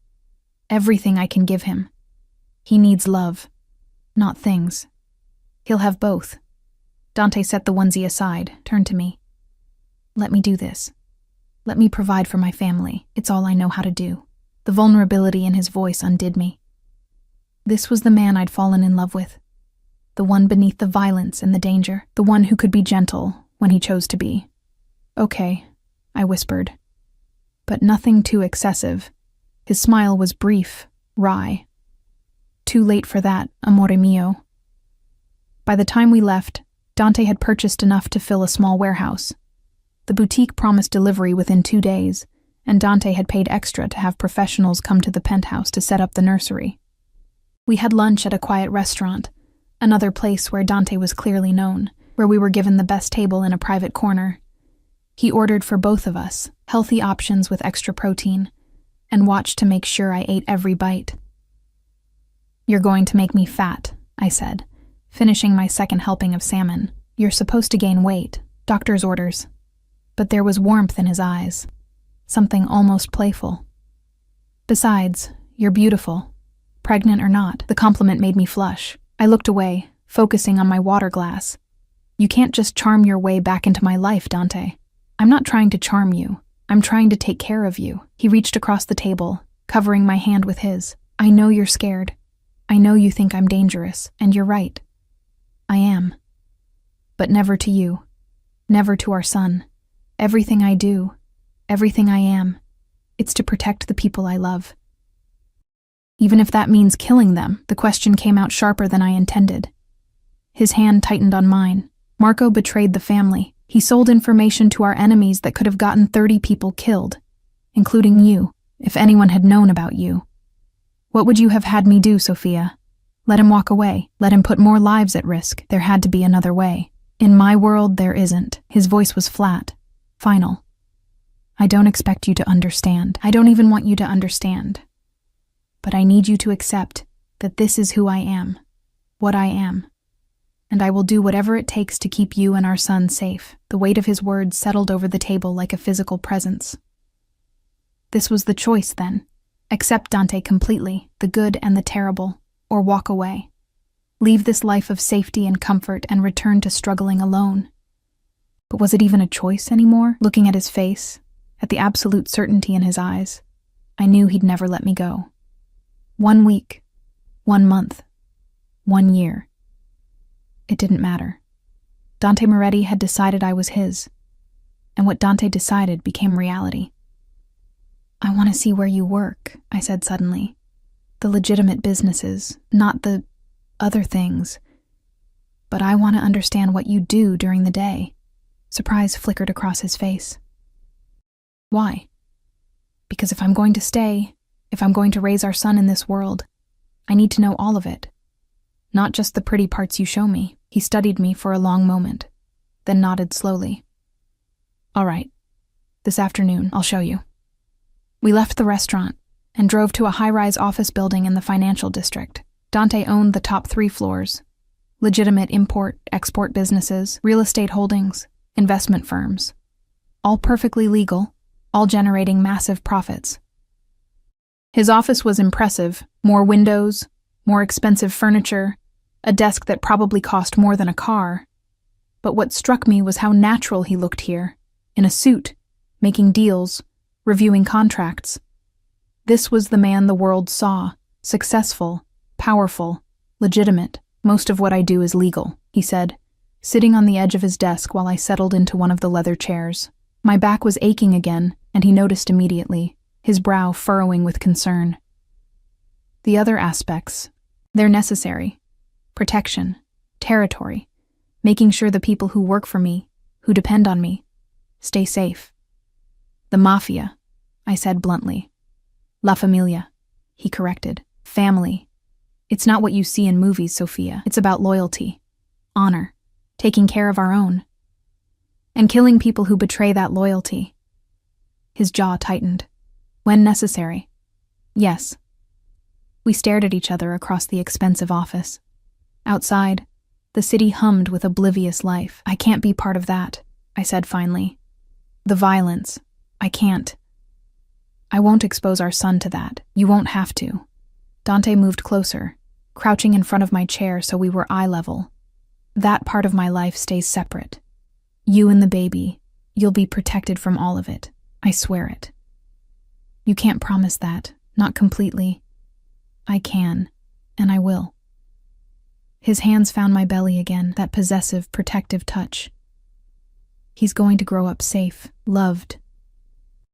Speaker 1: Everything I can give him. He needs love, not things. He'll have both. Dante set the onesie aside, turned to me. Let me do this. Let me provide for my family. It's all I know how to do. The vulnerability in his voice undid me. This was the man I'd fallen in love with. The one beneath the violence and the danger. The one who could be gentle when he chose to be. Okay, I whispered. But nothing too excessive. His smile was brief, wry. Too late for that, amore mio. By the time we left, Dante had purchased enough to fill a small warehouse. The boutique promised delivery within 2 days, and Dante had paid extra to have professionals come to the penthouse to set up the nursery. We had lunch at a quiet restaurant, another place where Dante was clearly known, where we were given the best table in a private corner. He ordered for both of us, healthy options with extra protein, and watched to make sure I ate every bite. You're going to make me fat, I said, finishing my second helping of salmon. You're supposed to gain weight, doctor's orders. But there was warmth in his eyes. Something almost playful. Besides, you're beautiful. Pregnant or not, the compliment made me flush. I looked away, focusing on my water glass. You can't just charm your way back into my life, Dante. I'm not trying to charm you. I'm trying to take care of you. He reached across the table, covering my hand with his. I know you're scared. I know you think I'm dangerous, and you're right. I am. But never to you. Never to our son. Everything I do, everything I am, it's to protect the people I love. Even if that means killing them, the question came out sharper than I intended. His hand tightened on mine. Marco betrayed the family. He sold information to our enemies that could have gotten 30 people killed, including you, if anyone had known about you. What would you have had me do, Sophia? Let him walk away. Let him put more lives at risk. There had to be another way. In my world, there isn't. His voice was flat. Final. I don't expect you to understand. I don't even want you to understand. But I need you to accept that this is who I am, what I am. And I will do whatever it takes to keep you and our son safe. The weight of his words settled over the table like a physical presence. This was the choice, then. Accept Dante completely, the good and the terrible, or walk away. Leave this life of safety and comfort and return to struggling alone. But was it even a choice anymore? Looking at his face, at the absolute certainty in his eyes, I knew he'd never let me go. 1 week, 1 month, 1 year. It didn't matter. Dante Moretti had decided I was his, and what Dante decided became reality. I want to see where you work, I said suddenly. The legitimate businesses, not the other things. But I want to understand what you do during the day. Surprise flickered across his face. Why? Because if I'm going to stay, if I'm going to raise our son in this world, I need to know all of it. Not just the pretty parts you show me. He studied me for a long moment, then nodded slowly. All right. This afternoon, I'll show you. We left the restaurant and drove to a high-rise office building in the financial district. Dante owned the top 3 floors. Legitimate import-export businesses, real estate holdings, investment firms. All perfectly legal, all generating massive profits. His office was impressive. More windows, more expensive furniture, a desk that probably cost more than a car. But what struck me was how natural he looked here, in a suit, making deals, reviewing contracts. This was the man the world saw, successful, powerful, legitimate. Most of what I do is legal, he said, sitting on the edge of his desk while I settled into one of the leather chairs. My back was aching again, and he noticed immediately, his brow furrowing with concern. The other aspects, they're necessary. protection, territory, making sure the people who work for me, who depend on me, stay safe. The Mafia, I said bluntly. La Familia, he corrected. Family. It's not what you see in movies, Sophia. It's about loyalty, honor, taking care of our own, and killing people who betray that loyalty. His jaw tightened. When necessary. Yes. We stared at each other across the expensive office. Outside, the city hummed with oblivious life. I can't be part of that, I said finally. The violence. I can't. I won't expose our son to that. You won't have to. Dante moved closer, crouching in front of my chair so we were eye level. That part of my life stays separate. You and the baby, you'll be protected from all of it. I swear it. You can't promise that, not completely. I can, and I will. His hands found my belly again, that possessive, protective touch. He's going to grow up safe, loved.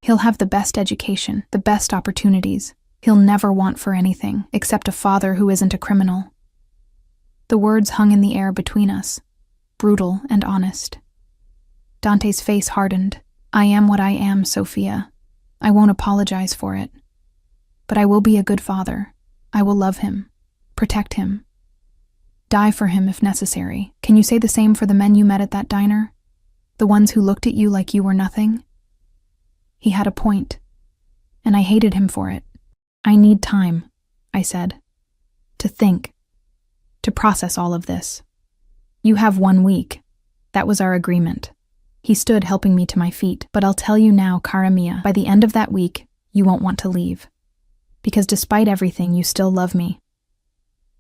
Speaker 1: He'll have the best education, the best opportunities. He'll never want for anything, except a father who isn't a criminal. The words hung in the air between us, brutal and honest. Dante's face hardened. I am what I am, Sophia. I won't apologize for it. But I will be a good father. I will love him, protect him, die for him if necessary. Can you say the same for the men you met at that diner? The ones who looked at you like you were nothing? He had a point, and I hated him for it. I need time, I said, to think, to process all of this. You have 1 week. That was our agreement. He stood helping me to my feet, but I'll tell you now, cara mia, by the end of that week, you won't want to leave. Because despite everything, you still love me.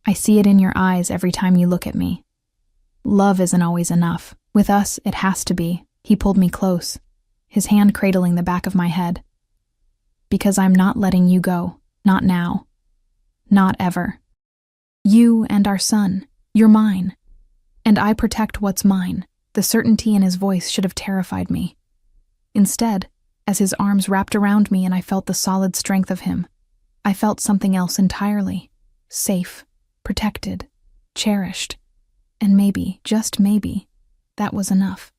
Speaker 1: I see it in your eyes every time you look at me. Love isn't always enough. With us, it has to be. He pulled me close, his hand cradling the back of my head. Because I'm not letting you go. Not now. Not ever. You and our son, you're mine. And I protect what's mine. The certainty in his voice should have terrified me. Instead, as his arms wrapped around me and I felt the solid strength of him, I felt something else entirely. Safe, protected, cherished. And maybe, just maybe, that was enough.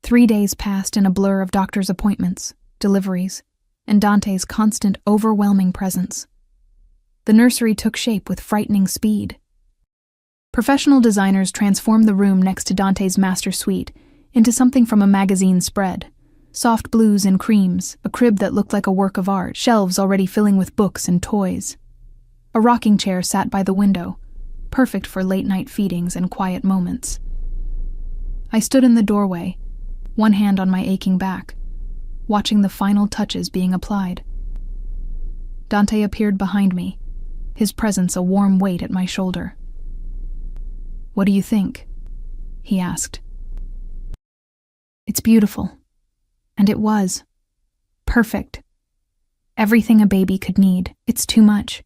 Speaker 1: 3 days passed in a blur of doctor's appointments, deliveries, and Dante's constant, overwhelming presence. The nursery took shape with frightening speed. Professional designers transformed the room next to Dante's master suite into something from a magazine spread. Soft blues and creams, a crib that looked like a work of art, shelves already filling with books and toys. A rocking chair sat by the window, perfect for late-night feedings and quiet moments. I stood in the doorway, one hand on my aching back, watching the final touches being applied. Dante appeared behind me, his presence a warm weight at my shoulder. What do you think? He asked. It's beautiful. And it was. Perfect. Everything a baby could need. It's too much.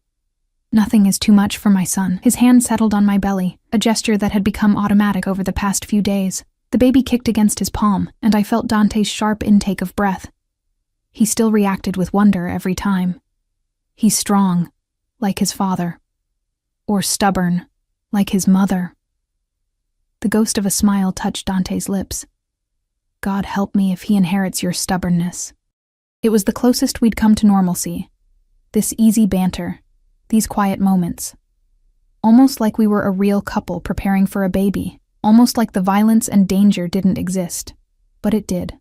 Speaker 1: Nothing is too much for my son. His hand settled on my belly, a gesture that had become automatic over the past few days. The baby kicked against his palm, and I felt Dante's sharp intake of breath. He still reacted with wonder every time. He's strong, like his father. Or stubborn, like his mother. The ghost of a smile touched Dante's lips. God help me if he inherits your stubbornness. It was the closest we'd come to normalcy. This easy banter, these quiet moments. Almost like we were a real couple preparing for a baby. Almost like the violence and danger didn't exist. But it did.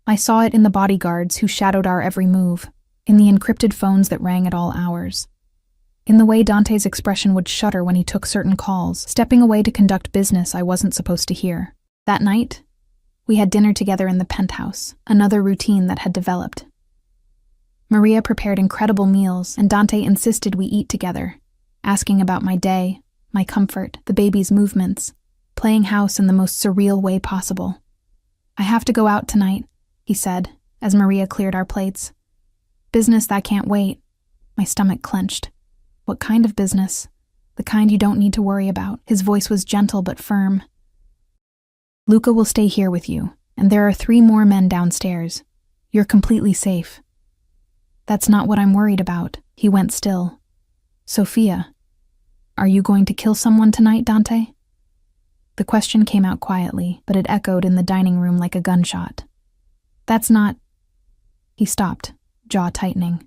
Speaker 1: I saw it in the bodyguards who shadowed our every move, in the encrypted phones that rang at all hours. In the way Dante's expression would shudder when he took certain calls, stepping away to conduct business I wasn't supposed to hear. That night, we had dinner together in the penthouse, another routine that had developed. Maria prepared incredible meals, and Dante insisted we eat together, asking about my day, my comfort, the baby's movements, playing house in the most surreal way possible. I have to go out tonight, he said, as Maria cleared our plates. Business that can't wait. My stomach clenched. What kind of business? The kind you don't need to worry about. His voice was gentle but firm. Luca will stay here with you, and there are 3 more men downstairs. You're completely safe. That's not what I'm worried about. He went still. Sophia, Are you going to kill someone tonight, Dante? The question came out quietly, but it echoed in the dining room like a gunshot. That's not... He stopped, jaw tightening.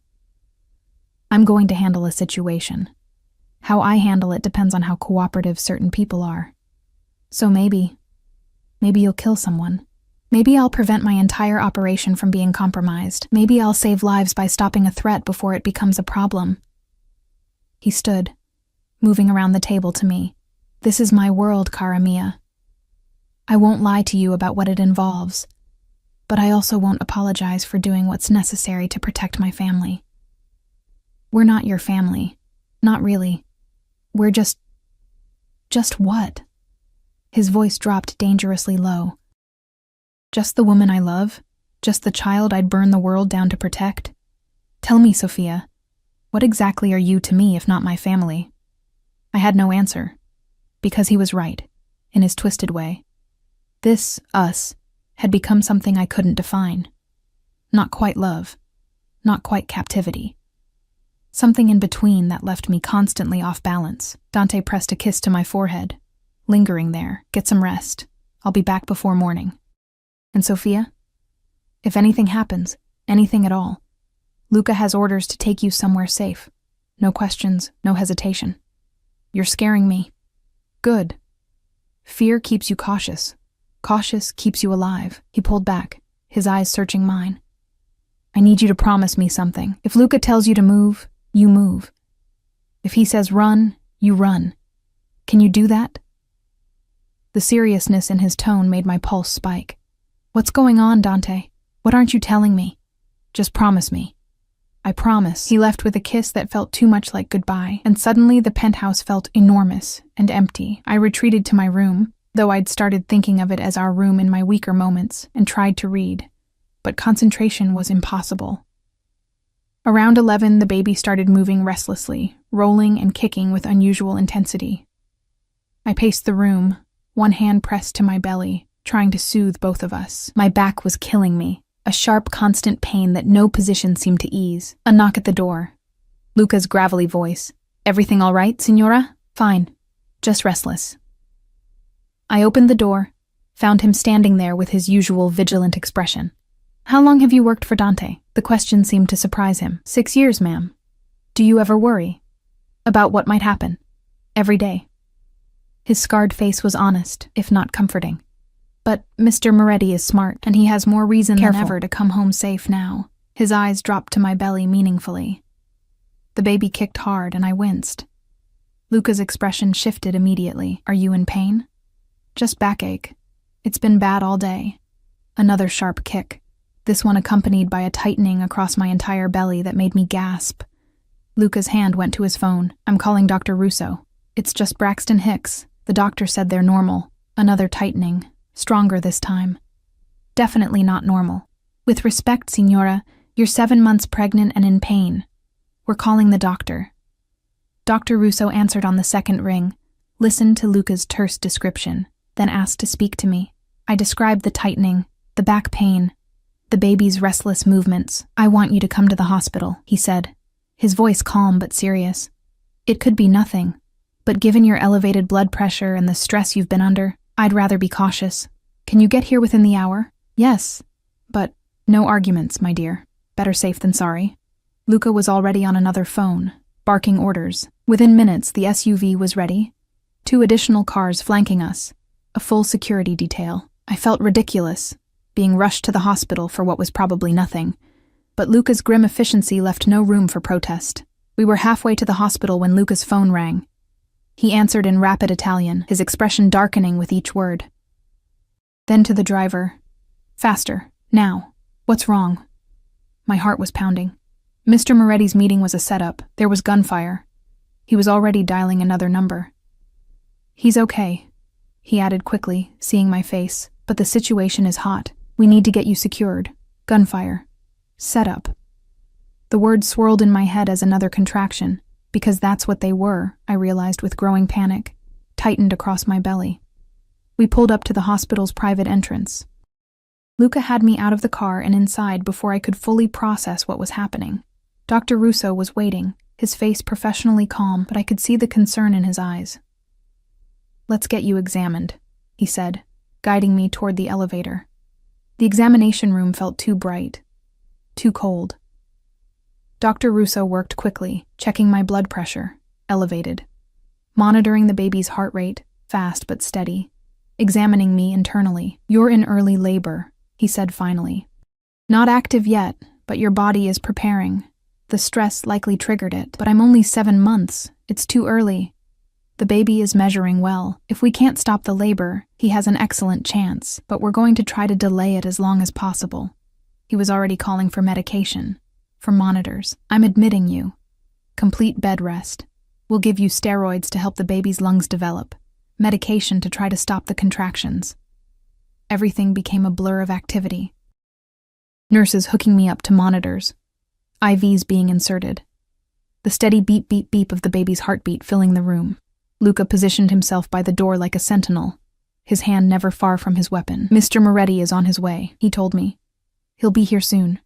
Speaker 1: I'm going to handle a situation. How I handle it depends on how cooperative certain people are. So maybe you'll kill someone. Maybe I'll prevent my entire operation from being compromised. Maybe I'll save lives by stopping a threat before it becomes a problem. He stood, moving around the table to me. This is my world, cara mia. I won't lie to you about what it involves, but I also won't apologize for doing what's necessary to protect my family. We're not your family. Not really. We're just what? His voice dropped dangerously low. Just the woman I love? Just the child I'd burn the world down to protect? Tell me, Sophia, what exactly are you to me if not my family? I had no answer, because he was right, in his twisted way. This, us, had become something I couldn't define. Not quite love, not quite captivity. Something in between that left me constantly off balance. Dante pressed a kiss to my forehead, lingering there. Get some rest. I'll be back before morning. And Sophia? If anything happens, anything at all, Luca has orders to take you somewhere safe. No questions, no hesitation. You're scaring me. Good. Fear keeps you cautious. Cautious keeps you alive. He pulled back, his eyes searching mine. I need you to promise me something. If Luca tells you to move, you move. If he says run, you run. Can you do that? The seriousness in his tone made my pulse spike. What's going on, Dante? What aren't you telling me? Just promise me. I promise. He left with a kiss that felt too much like goodbye, and suddenly the penthouse felt enormous and empty. I retreated to my room, though I'd started thinking of it as our room in my weaker moments, and tried to read. But concentration was impossible. Around 11, the baby started moving restlessly, rolling and kicking with unusual intensity. I paced the room, one hand pressed to my belly, trying to soothe both of us. My back was killing me, a sharp, constant pain that no position seemed to ease. A knock at the door. Luca's gravelly voice. Everything all right, signora? Fine. Just restless. I opened the door, found him standing there with his usual vigilant expression. How long have you worked for Dante? The question seemed to surprise him. 6 years, ma'am. Do you ever worry? About what might happen? Every day. His scarred face was honest, if not comforting. But Mr. Moretti is smart, and he has more reason than ever to come home safe now. His eyes dropped to my belly meaningfully. The baby kicked hard, and I winced. Luca's expression shifted immediately. Are you in pain? Just backache. It's been bad all day. Another sharp kick, this one accompanied by a tightening across my entire belly that made me gasp. Luca's hand went to his phone. I'm calling Dr. Russo. It's just Braxton Hicks. The doctor said they're normal. Another tightening. Stronger this time. Definitely not normal. With respect, signora, you're 7 months pregnant and in pain. We're calling the doctor. Dr. Russo answered on the second ring, listened to Luca's terse description, then asked to speak to me. I described the tightening, the back pain, the baby's restless movements. I want you to come to the hospital, he said, his voice calm but serious. It could be nothing, but given your elevated blood pressure and the stress you've been under, I'd rather be cautious. Can you get here within the hour? Yes, but no arguments, my dear. Better safe than sorry. Luca was already on another phone, barking orders. Within minutes, the SUV was ready. 2 additional cars flanking us. A full security detail. I felt ridiculous, being rushed to the hospital for what was probably nothing. But Luca's grim efficiency left no room for protest. We were halfway to the hospital when Luca's phone rang. He answered in rapid Italian, his expression darkening with each word. Then to the driver. Faster, now. What's wrong? My heart was pounding. Mr. Moretti's meeting was a setup. There was gunfire. He was already dialing another number. He's okay, he added quickly, seeing my face, but the situation is hot. We need to get you secured. Gunfire. Setup. The word swirled in my head as another contraction. Because that's what they were, I realized with growing panic, tightened across my belly. We pulled up to the hospital's private entrance. Luca had me out of the car and inside before I could fully process what was happening. Dr. Russo was waiting, his face professionally calm, but I could see the concern in his eyes. "Let's get you examined," he said, guiding me toward the elevator. The examination room felt too bright, too cold. Dr. Russo worked quickly, checking my blood pressure, elevated, monitoring the baby's heart rate, fast but steady, examining me internally. "You're in early labor," he said finally. "Not active yet, but your body is preparing. The stress likely triggered it, but I'm only 7 months. It's too early. The baby is measuring well. If we can't stop the labor, he has an excellent chance, but we're going to try to delay it as long as possible." He was already calling for medication, for monitors. "I'm admitting you. Complete bed rest. We'll give you steroids to help the baby's lungs develop, medication to try to stop the contractions." Everything became a blur of activity. Nurses hooking me up to monitors, IVs being inserted, the steady beep beep beep of the baby's heartbeat filling the room. Luca positioned himself by the door like a sentinel, his hand never far from his weapon. "Mr. Moretti is on his way," he told me. "He'll be here soon."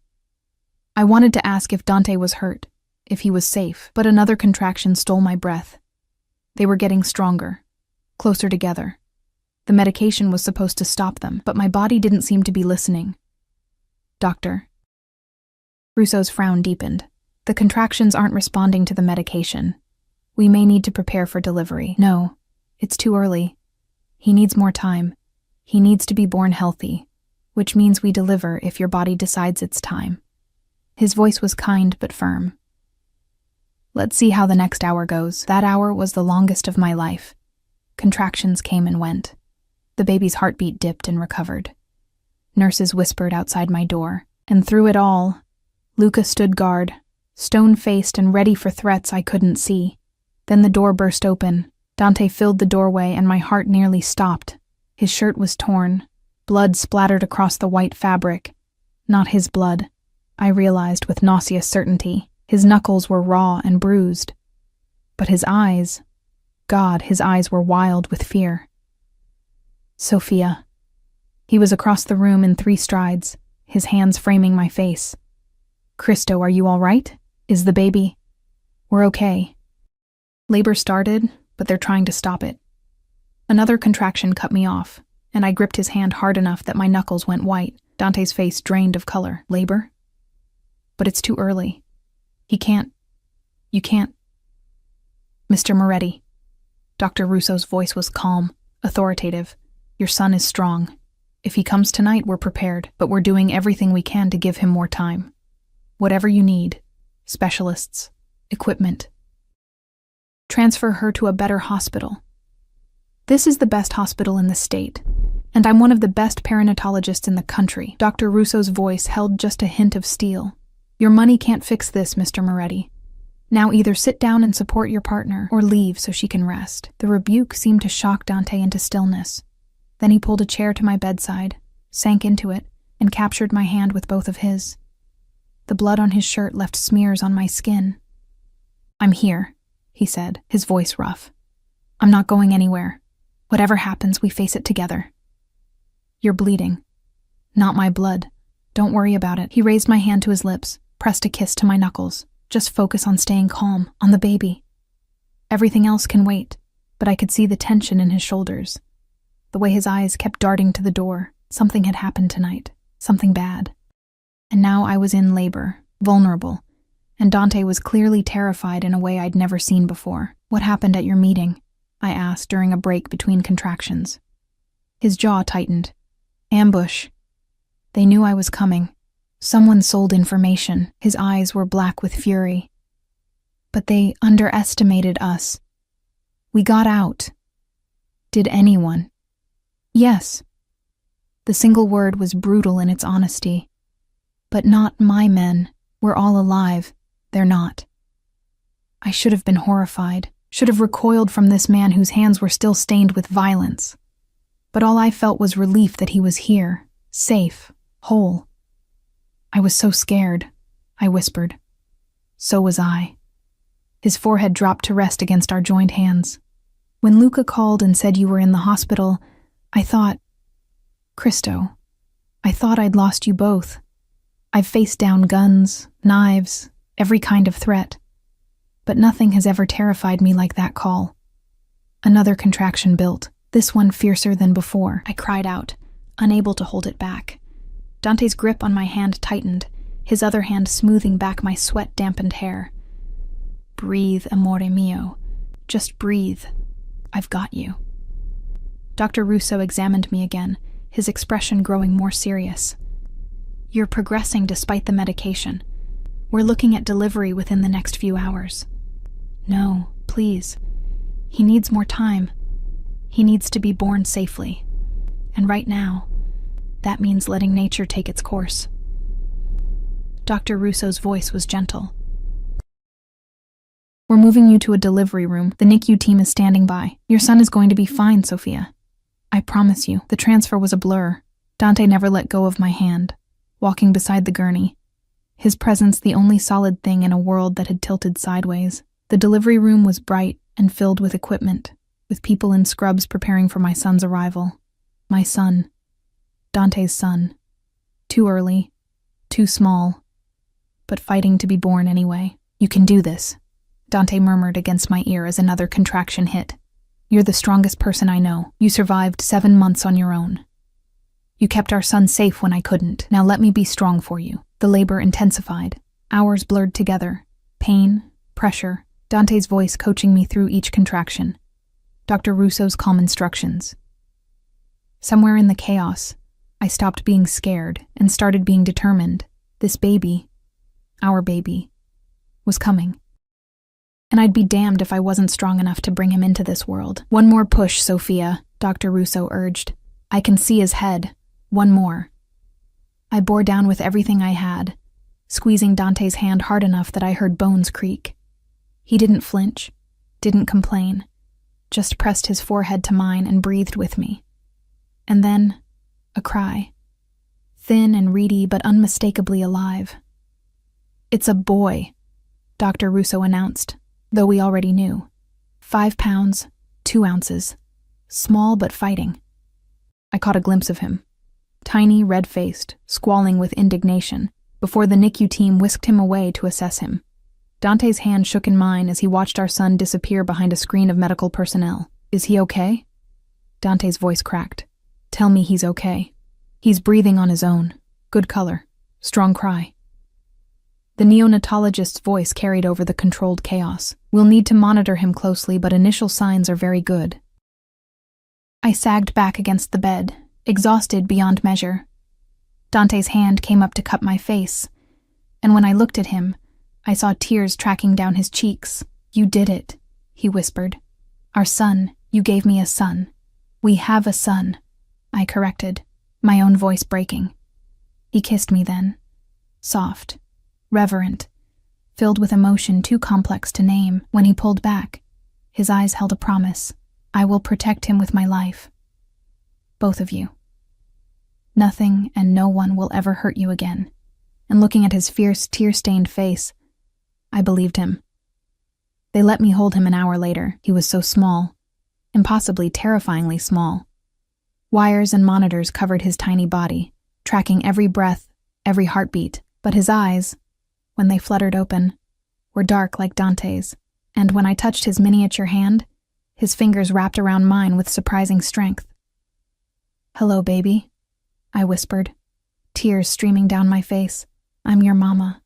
Speaker 1: I wanted to ask if Dante was hurt, if he was safe, but another contraction stole my breath. They were getting stronger, closer together. The medication was supposed to stop them, but my body didn't seem to be listening. "Doctor." Russo's frown deepened. "The contractions aren't responding to the medication. We may need to prepare for delivery." "No, it's too early. He needs more time. He needs to be born healthy, which means we deliver if your body decides it's time." His voice was kind but firm. "Let's see how the next hour goes." That hour was the longest of my life. Contractions came and went. The baby's heartbeat dipped and recovered. Nurses whispered outside my door, and through it all, Luca stood guard, stone-faced and ready for threats I couldn't see. Then the door burst open. Dante filled the doorway and my heart nearly stopped. His shirt was torn. Blood splattered across the white fabric. Not his blood, I realized with nauseous certainty. His knuckles were raw and bruised. But his eyes, God, his eyes were wild with fear. "Sophia." He was across the room in 3 strides, his hands framing my face. "Cristo, are you all right? Is the baby?" "We're okay. Labor started, but they're trying to stop it." Another contraction cut me off, and I gripped his hand hard enough that my knuckles went white. Dante's face drained of color. "Labor? But it's too early. You can't. Mr. Moretti." Dr. Russo's voice was calm, authoritative. "Your son is strong. If he comes tonight, we're prepared, but we're doing everything we can to give him more time. Whatever you need, specialists, equipment. Transfer her to a better hospital. This is the best hospital in the state, and I'm one of the best perinatologists in the country." Dr. Russo's voice held just a hint of steel. "Your money can't fix this, Mr. Moretti. Now either sit down and support your partner, or leave so she can rest." The rebuke seemed to shock Dante into stillness. Then he pulled a chair to my bedside, sank into it, and captured my hand with both of his. The blood on his shirt left smears on my skin. "I'm here," he said, his voice rough. "I'm not going anywhere. Whatever happens, we face it together. You're bleeding. Not my blood. Don't worry about it." He raised my hand to his lips, pressed a kiss to my knuckles. "Just focus on staying calm, on the baby. Everything else can wait." But I could see the tension in his shoulders. The way his eyes kept darting to the door. Something had happened tonight. Something bad. And now I was in labor, vulnerable, and Dante was clearly terrified in a way I'd never seen before. "What happened at your meeting?" I asked during a break between contractions. His jaw tightened. "Ambush. They knew I was coming. Someone sold information." His eyes were black with fury. "But they underestimated us. We got out." "Did anyone?" "Yes." The single word was brutal in its honesty. "But not my men. We're all alive. They're not." I should have been horrified, should have recoiled from this man whose hands were still stained with violence. But all I felt was relief that he was here, safe, whole. "I was so scared," I whispered. "So was I." His forehead dropped to rest against our joined hands. "When Luca called and said you were in the hospital, I thought, Cristo, I thought I'd lost you both. I've faced down guns, knives, every kind of threat. but nothing has ever terrified me like that call. Another contraction built, this one fiercer than before. I cried out, unable to hold it back. Dante's grip on my hand tightened, his other hand smoothing back my sweat-dampened hair. Breathe, amore mio. Just breathe. I've got you. Dr. Russo examined me again, his expression growing more serious. You're progressing despite the medication. We're looking at delivery within the next few hours. No, please. He needs more time. He needs to be born safely. And right now, that means letting nature take its course. Dr. Russo's voice was gentle. We're moving you to a delivery room. The NICU team is standing by. Your son is going to be fine, Sophia. I promise you. The transfer was a blur. Dante never let go of my hand, walking beside the gurney. His presence the only solid thing in a world that had tilted sideways. The delivery room was bright and filled with equipment, with people in scrubs preparing for my son's arrival. My son. Dante's son. Too early. Too small. But fighting to be born anyway. You can do this, Dante murmured against my ear as another contraction hit. You're the strongest person I know. You survived 7 months on your own. You kept our son safe when I couldn't. Now let me be strong for you. The labor intensified. Hours blurred together. Pain, pressure, Dante's voice coaching me through each contraction. Dr. Russo's calm instructions. Somewhere in the chaos, I stopped being scared and started being determined. This baby, our baby, was coming. And I'd be damned if I wasn't strong enough to bring him into this world. One more push, Sophia, Dr. Russo urged. I can see his head. One more. I bore down with everything I had, squeezing Dante's hand hard enough that I heard bones creak. He didn't flinch, didn't complain, just pressed his forehead to mine and breathed with me. And then, a cry. Thin and reedy but unmistakably alive. It's a boy, Dr. Russo announced, though we already knew. 5 pounds, 2 ounces. Small but fighting. I caught a glimpse of him. Tiny, red-faced, squalling with indignation, before the NICU team whisked him away to assess him. Dante's hand shook in mine as he watched our son disappear behind a screen of medical personnel. Is he okay? Dante's voice cracked. Tell me he's okay. He's breathing on his own. Good color. Strong cry. The neonatologist's voice carried over the controlled chaos. We'll need to monitor him closely, but initial signs are very good. I sagged back against the bed, exhausted beyond measure. Dante's hand came up to cup my face, and when I looked at him, I saw tears tracking down his cheeks. You did it, he whispered. Our son, you gave me a son. We have a son, I corrected, my own voice breaking. He kissed me then, soft, reverent, filled with emotion too complex to name. When he pulled back, his eyes held a promise. I will protect him with my life. Both of you. Nothing and no one will ever hurt you again. And looking at his fierce, tear-stained face, I believed him. They let me hold him an hour later. He was so small, impossibly terrifyingly small. Wires and monitors covered his tiny body, tracking every breath, every heartbeat, but his eyes, when they fluttered open, were dark like Dante's, and when I touched his miniature hand, his fingers wrapped around mine with surprising strength. Hello, baby, I whispered, tears streaming down my face. I'm your mama.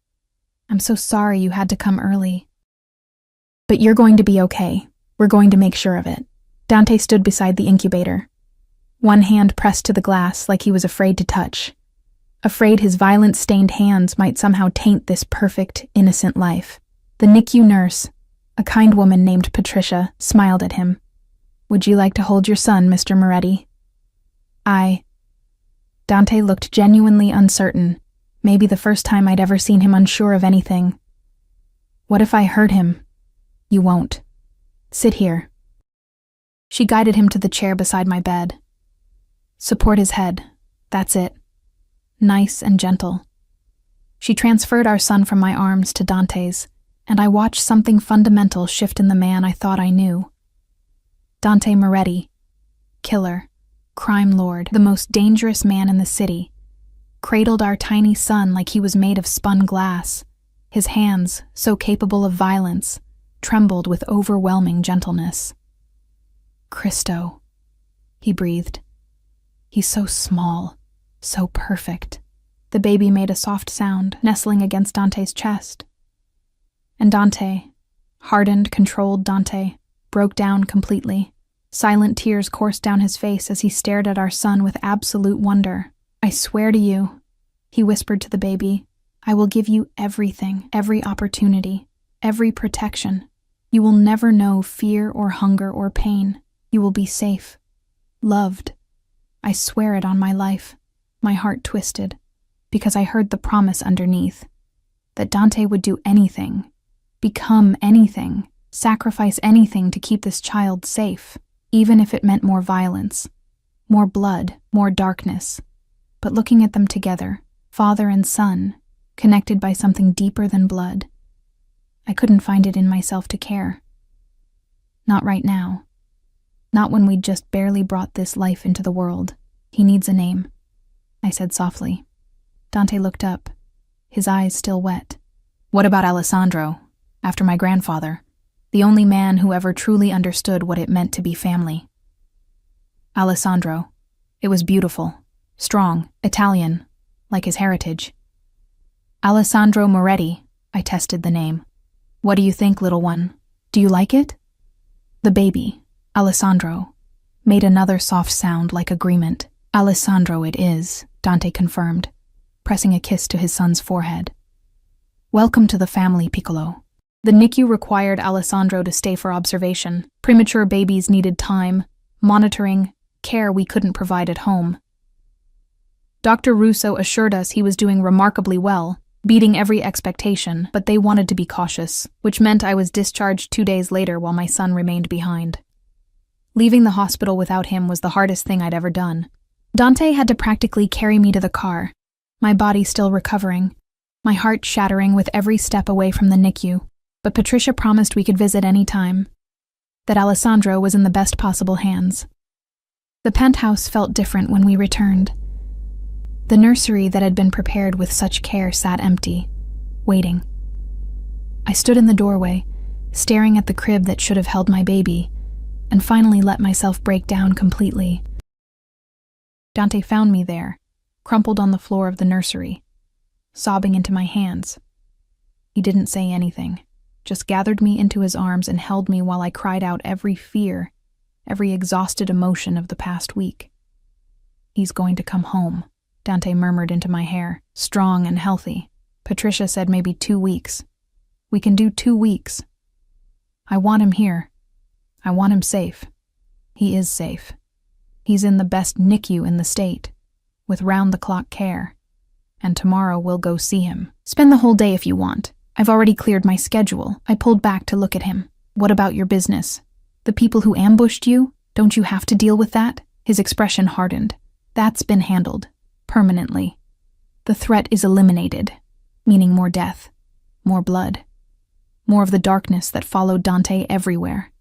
Speaker 1: I'm so sorry you had to come early. But you're going to be okay. We're going to make sure of it. Dante stood beside the incubator, one hand pressed to the glass like he was afraid to touch, afraid his violence-stained hands might somehow taint this perfect, innocent life. The NICU nurse, a kind woman named Patricia, smiled at him. Would you like to hold your son, Mr. Moretti? Dante looked genuinely uncertain, maybe the first time I'd ever seen him unsure of anything. What if I hurt him? You won't. Sit here. She guided him to the chair beside my bed. Support his head. That's it. Nice and gentle. She transferred our son from my arms to Dante's, and I watched something fundamental shift in the man I thought I knew. Dante Moretti, killer, crime lord, the most dangerous man in the city, cradled our tiny son like he was made of spun glass, his hands, so capable of violence, trembled with overwhelming gentleness. "Cristo," he breathed. "He's so small, so perfect." The baby made a soft sound, nestling against Dante's chest. And Dante, hardened, controlled Dante, broke down completely. Silent tears coursed down his face as he stared at our son with absolute wonder. "I swear to you," he whispered to the baby, "I will give you everything, every opportunity, every protection. You will never know fear or hunger or pain. You will be safe, loved. I swear it on my life." My heart twisted, because I heard the promise underneath, that Dante would do anything, become anything, sacrifice anything to keep this child safe, even if it meant more violence, more blood, more darkness. But looking at them together, father and son, connected by something deeper than blood, I couldn't find it in myself to care. Not right now. Not when we'd just barely brought this life into the world. "He needs a name," I said softly. Dante looked up, his eyes still wet. "What about Alessandro, after my grandfather, the only man who ever truly understood what it meant to be family?" "Alessandro. It was beautiful, strong, Italian, like his heritage." "Alessandro Moretti," I tested the name. "What do you think, little one? Do you like it?" The baby, Alessandro, made another soft sound like agreement. "Alessandro it is," Dante confirmed, pressing a kiss to his son's forehead. "Welcome to the family, Piccolo." The NICU required Alessandro to stay for observation. Premature babies needed time, monitoring, care we couldn't provide at home. Dr. Russo assured us he was doing remarkably well, beating every expectation, but they wanted to be cautious, which meant I was discharged 2 days later while my son remained behind. Leaving the hospital without him was the hardest thing I'd ever done. Dante had to practically carry me to the car, my body still recovering, my heart shattering with every step away from the NICU, but Patricia promised we could visit any time, that Alessandro was in the best possible hands. The penthouse felt different when we returned. The nursery that had been prepared with such care sat empty, waiting. I stood in the doorway, staring at the crib that should have held my baby, and finally let myself break down completely. Dante found me there, crumpled on the floor of the nursery, sobbing into my hands. He didn't say anything, just gathered me into his arms and held me while I cried out every fear, every exhausted emotion of the past week. "He's going to come home," Dante murmured into my hair, "strong and healthy. Patricia said maybe 2 weeks. We can do 2 weeks. I want him here. I want him safe. He is safe. He's in the best NICU in the state, with round-the-clock care. And tomorrow we'll go see him. Spend the whole day if you want. I've already cleared my schedule." I pulled back to look at him. "What about your business? The people who ambushed you? Don't you have to deal with that?" His expression hardened. "That's been handled. Permanently. The threat is eliminated, meaning more death, more blood, more of the darkness that followed Dante everywhere.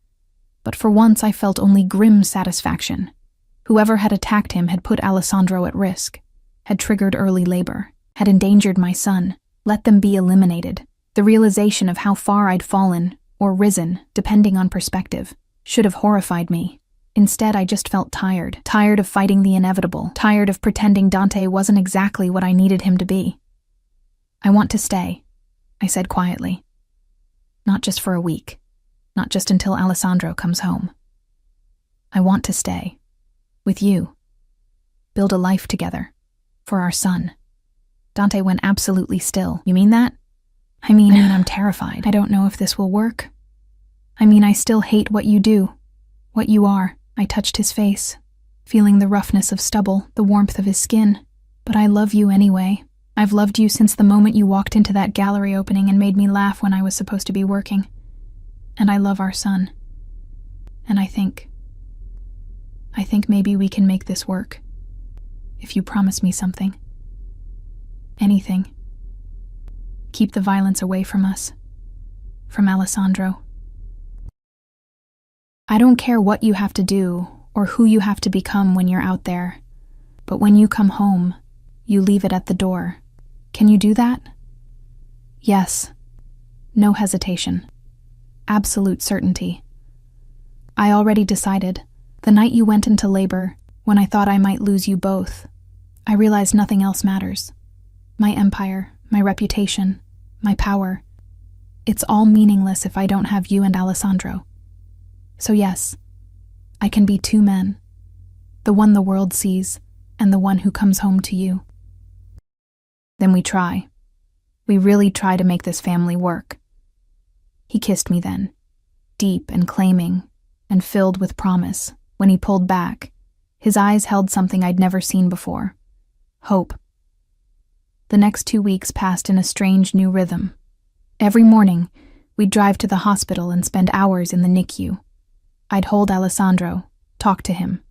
Speaker 1: But for once I felt only grim satisfaction. Whoever had attacked him had put Alessandro at risk, had triggered early labor, had endangered my son. Let them be eliminated. The realization of how far I'd fallen, or risen, depending on perspective, should have horrified me. Instead, I just felt tired of fighting the inevitable, tired of pretending Dante wasn't exactly what I needed him to be. "I want to stay," I said quietly. "Not just for a week, not just until Alessandro comes home. I want to stay. With you. Build a life together. For our son." Dante went absolutely still. "You mean that?" I mean, I'm terrified. I don't know if this will work. I mean, I still hate what you do, what you are." I touched his face, feeling the roughness of stubble, the warmth of his skin. "But I love you anyway. I've loved you since the moment you walked into that gallery opening and made me laugh when I was supposed to be working. And I love our son. And I think maybe we can make this work. If you promise me something. Anything. Keep the violence away from us. From Alessandro. I don't care what you have to do or who you have to become when you're out there, but when you come home, you leave it at the door. Can you do that?" "Yes." No hesitation. absolute certainty. I already decided. The night you went into labor, when I thought I might lose you both, I realized nothing else matters. My empire, my reputation, my power. It's all meaningless if I don't have you and Alessandro. So yes, I can be two men. The one the world sees, and the one who comes home to you. Then we try. We really try to make this family work. He kissed me then, deep and claiming, and filled with promise. When he pulled back, his eyes held something I'd never seen before. Hope. The next 2 weeks passed in a strange new rhythm. Every morning, we'd drive to the hospital and spend hours in the NICU. I'd hold Alessandro, talk to him,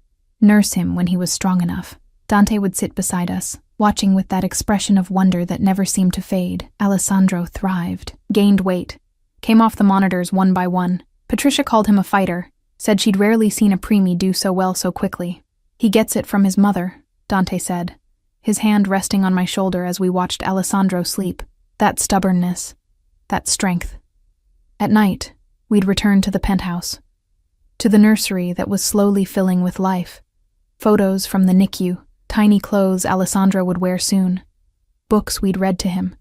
Speaker 1: nurse him when he was strong enough. Dante would sit beside us, watching with that expression of wonder that never seemed to fade. Alessandro thrived, gained weight, came off the monitors one by one. Patricia called him a fighter, said she'd rarely seen a preemie do so well so quickly. He gets it from his mother, Dante said, his hand resting on my shoulder as we watched Alessandro sleep. That stubbornness, that strength. At night, we'd return to the penthouse, to the nursery that was slowly filling with life. Photos from the NICU, tiny clothes Alessandro would wear soon, books we'd read to him.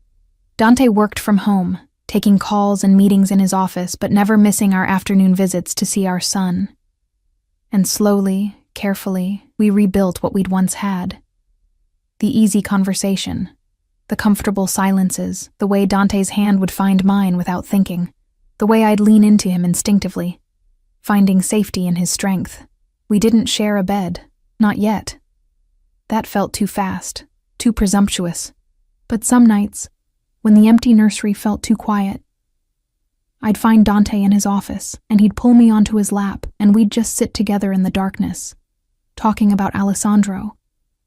Speaker 1: Dante worked from home, taking calls and meetings in his office, but never missing our afternoon visits to see our son. And slowly, carefully, we rebuilt what we'd once had. The easy conversation, the comfortable silences, the way Dante's hand would find mine without thinking, the way I'd lean into him instinctively, finding safety in his strength. We didn't share a bed, not yet. That felt too fast, too presumptuous. But some nights, when the empty nursery felt too quiet, I'd find Dante in his office, and he'd pull me onto his lap, and we'd just sit together in the darkness, talking about Alessandro,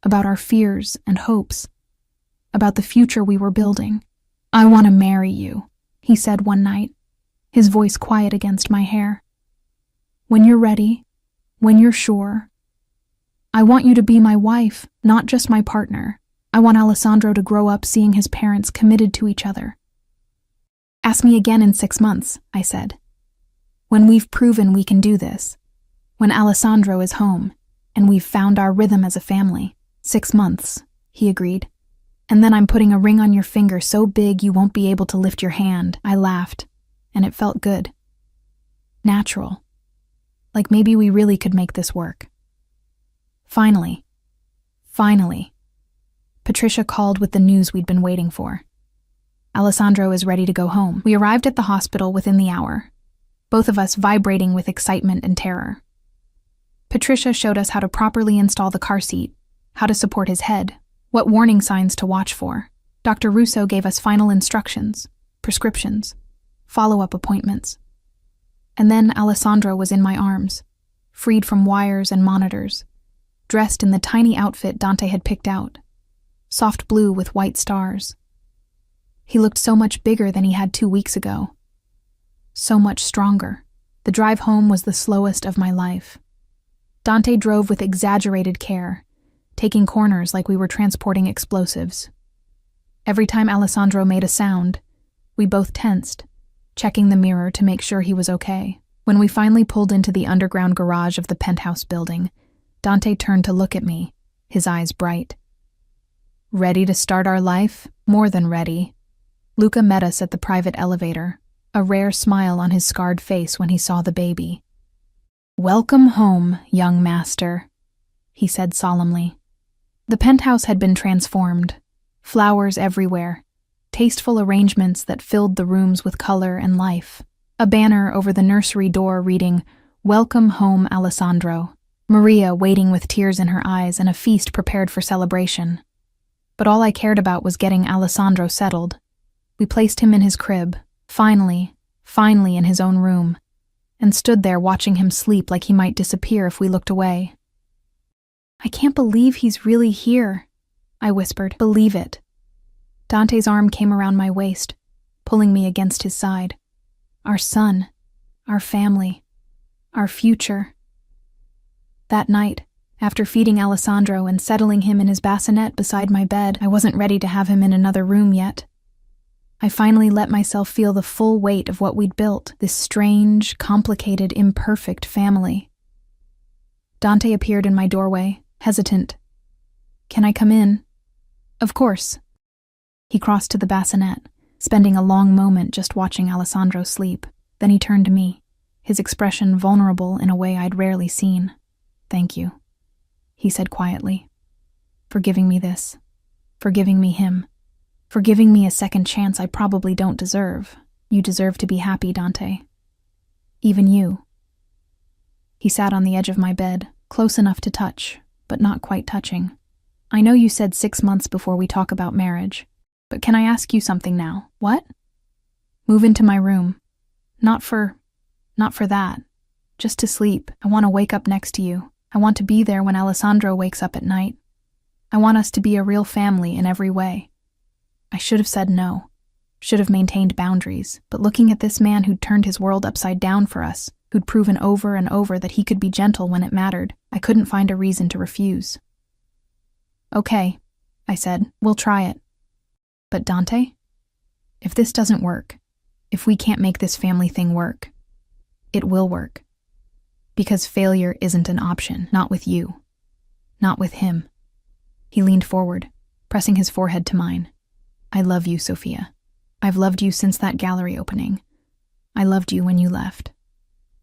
Speaker 1: about our fears and hopes, about the future we were building. "I want to marry you," he said one night, his voice quiet against my hair. "When you're ready, when you're sure. I want you to be my wife, not just my partner. I want Alessandro to grow up seeing his parents committed to each other." "Ask me again in 6 months," I said. "When we've proven we can do this. When Alessandro is home, and we've found our rhythm as a family." 6 months, he agreed. "And then I'm putting a ring on your finger so big you won't be able to lift your hand." I laughed, and it felt good. Natural. Like maybe we really could make this work. Finally, Patricia called with the news we'd been waiting for. "Alessandro is ready to go home." We arrived at the hospital within the hour, both of us vibrating with excitement and terror. Patricia showed us how to properly install the car seat, how to support his head, what warning signs to watch for. Dr. Russo gave us final instructions, prescriptions, follow-up appointments. And then Alessandro was in my arms, freed from wires and monitors, dressed in the tiny outfit Dante had picked out, soft blue with white stars. He looked so much bigger than he had 2 weeks ago. So much stronger. The drive home was the slowest of my life. Dante drove with exaggerated care, taking corners like we were transporting explosives. Every time Alessandro made a sound, we both tensed, checking the mirror to make sure he was okay. When we finally pulled into the underground garage of the penthouse building, Dante turned to look at me, his eyes bright. "Ready to start our life? More than ready." Luca met us at the private elevator, a rare smile on his scarred face when he saw the baby. "Welcome home, young master," he said solemnly. The penthouse had been transformed, flowers everywhere, tasteful arrangements that filled the rooms with color and life. A banner over the nursery door reading, "Welcome home, Alessandro." Maria waiting with tears in her eyes and a feast prepared for celebration. But all I cared about was getting Alessandro settled. We placed him in his crib, finally in his own room, and stood there watching him sleep like he might disappear if we looked away. "I can't believe he's really here," I whispered. "Believe it." Dante's arm came around my waist, pulling me against his side. Our son, our family, our future. That night, after feeding Alessandro and settling him in his bassinet beside my bed, I wasn't ready to have him in another room yet. I finally let myself feel the full weight of what we'd built, this strange, complicated, imperfect family. Dante appeared in my doorway, hesitant. "Can I come in?" "Of course." He crossed to the bassinet, spending a long moment just watching Alessandro sleep. Then he turned to me, his expression vulnerable in a way I'd rarely seen. "Thank you," he said quietly, "for giving me this, for giving me him, for giving me a second chance I probably don't deserve. You deserve to be happy, Dante. Even you." He sat on the edge of my bed, close enough to touch, but not quite touching. "I know you said 6 months before we talk about marriage, but can I ask you something now?" "What?" "Move into my room. Not for that. Just to sleep. I want to wake up next to you. I want to be there when Alessandro wakes up at night. I want us to be a real family in every way." I should have said no, should have maintained boundaries, but looking at this man who'd turned his world upside down for us, who'd proven over and over that he could be gentle when it mattered, I couldn't find a reason to refuse. "Okay," I said, "we'll try it. But Dante, if this doesn't work, if we can't make this family thing work, it will work. Because failure isn't an option, not with you, not with him." He leaned forward, pressing his forehead to mine. "I love you, Sophia. I've loved you since that gallery opening. I loved you when you left.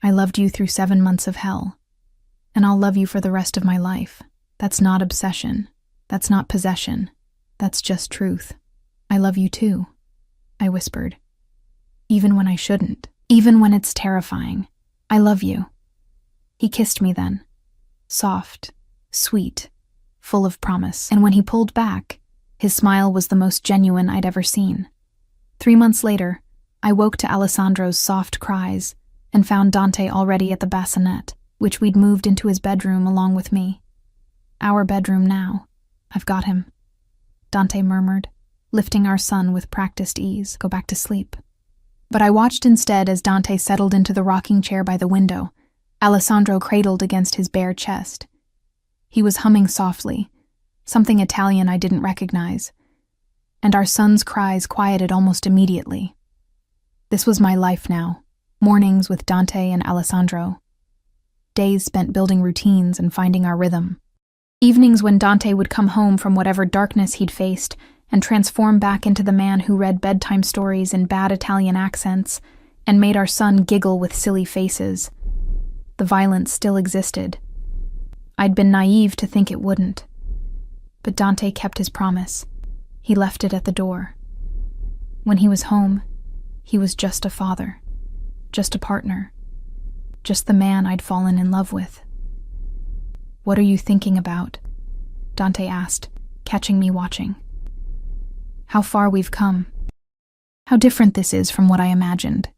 Speaker 1: I loved you through 7 months of hell. And I'll love you for the rest of my life. That's not obsession. That's not possession. That's just truth. I love you too," I whispered. "Even when I shouldn't. Even when it's terrifying. I love you." He kissed me then. Soft, sweet, full of promise. And when he pulled back, his smile was the most genuine I'd ever seen. 3 months later, I woke to Alessandro's soft cries and found Dante already at the bassinet, which we'd moved into his bedroom along with me. "Our bedroom now. I've got him," Dante murmured, lifting our son with practiced ease. "Go back to sleep." But I watched instead as Dante settled into the rocking chair by the window, Alessandro cradled against his bare chest. He was humming softly, something Italian I didn't recognize, and our son's cries quieted almost immediately. This was my life now, mornings with Dante and Alessandro. Days spent building routines and finding our rhythm. Evenings when Dante would come home from whatever darkness he'd faced and transform back into the man who read bedtime stories in bad Italian accents and made our son giggle with silly faces. The violence still existed. I'd been naive to think it wouldn't. But Dante kept his promise. He left it at the door. When he was home, he was just a father, just a partner, just the man I'd fallen in love with. "What are you thinking about?" Dante asked, catching me watching. "How far we've come. How different this is from what I imagined.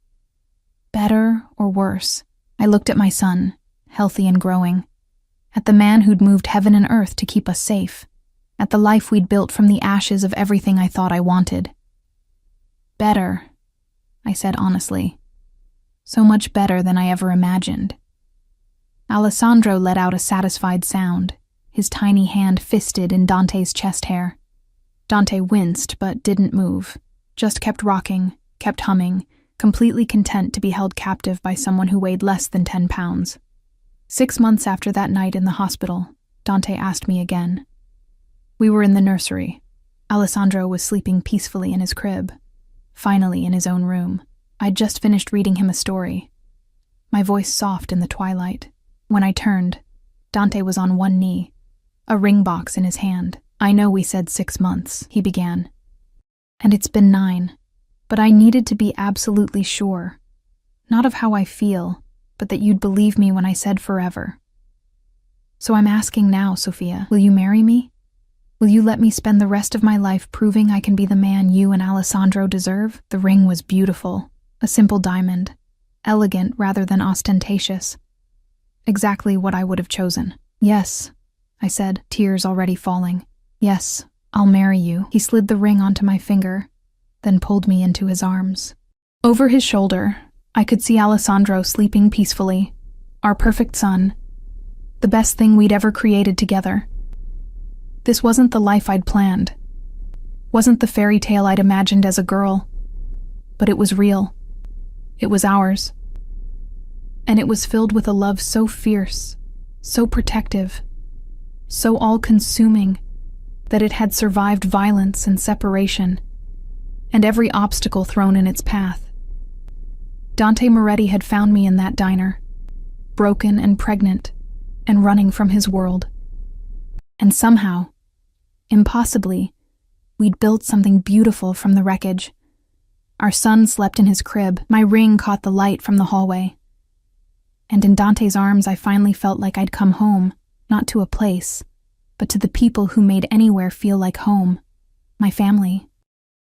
Speaker 1: Better or worse?" I looked at my son, healthy and growing, at the man who'd moved heaven and earth to keep us safe, at the life we'd built from the ashes of everything I thought I wanted. "Better," I said honestly. "So much better than I ever imagined." Alessandro let out a satisfied sound, his tiny hand fisted in Dante's chest hair. Dante winced but didn't move, just kept rocking, kept humming, completely content to be held captive by someone who weighed less than 10 pounds. 6 months after that night in the hospital, Dante asked me again. We were in the nursery. Alessandro was sleeping peacefully in his crib, finally in his own room. I'd just finished reading him a story, my voice soft in the twilight. When I turned, Dante was on one knee, a ring box in his hand. "I know we said 6 months," he began. "And it's been 9. But I needed to be absolutely sure, not of how I feel, but that you'd believe me when I said forever. So I'm asking now, Sophia, will you marry me? Will you let me spend the rest of my life proving I can be the man you and Alessandro deserve?" The ring was beautiful, a simple diamond, elegant rather than ostentatious. Exactly what I would have chosen. "Yes," I said, tears already falling. "Yes, I'll marry you." He slid the ring onto my finger, then pulled me into his arms. Over his shoulder, I could see Alessandro sleeping peacefully, our perfect son, the best thing we'd ever created together. This wasn't the life I'd planned, wasn't the fairy tale I'd imagined as a girl. but it was real. It was ours. And it was filled with a love so fierce, so protective, so all-consuming that it had survived violence and separation, and every obstacle thrown in its path. Dante Moretti had found me in that diner, broken and pregnant, and running from his world. And somehow, impossibly, we'd built something beautiful from the wreckage. Our son slept in his crib, my ring caught the light from the hallway. And in Dante's arms I finally felt like I'd come home, not to a place, but to the people who made anywhere feel like home, my family.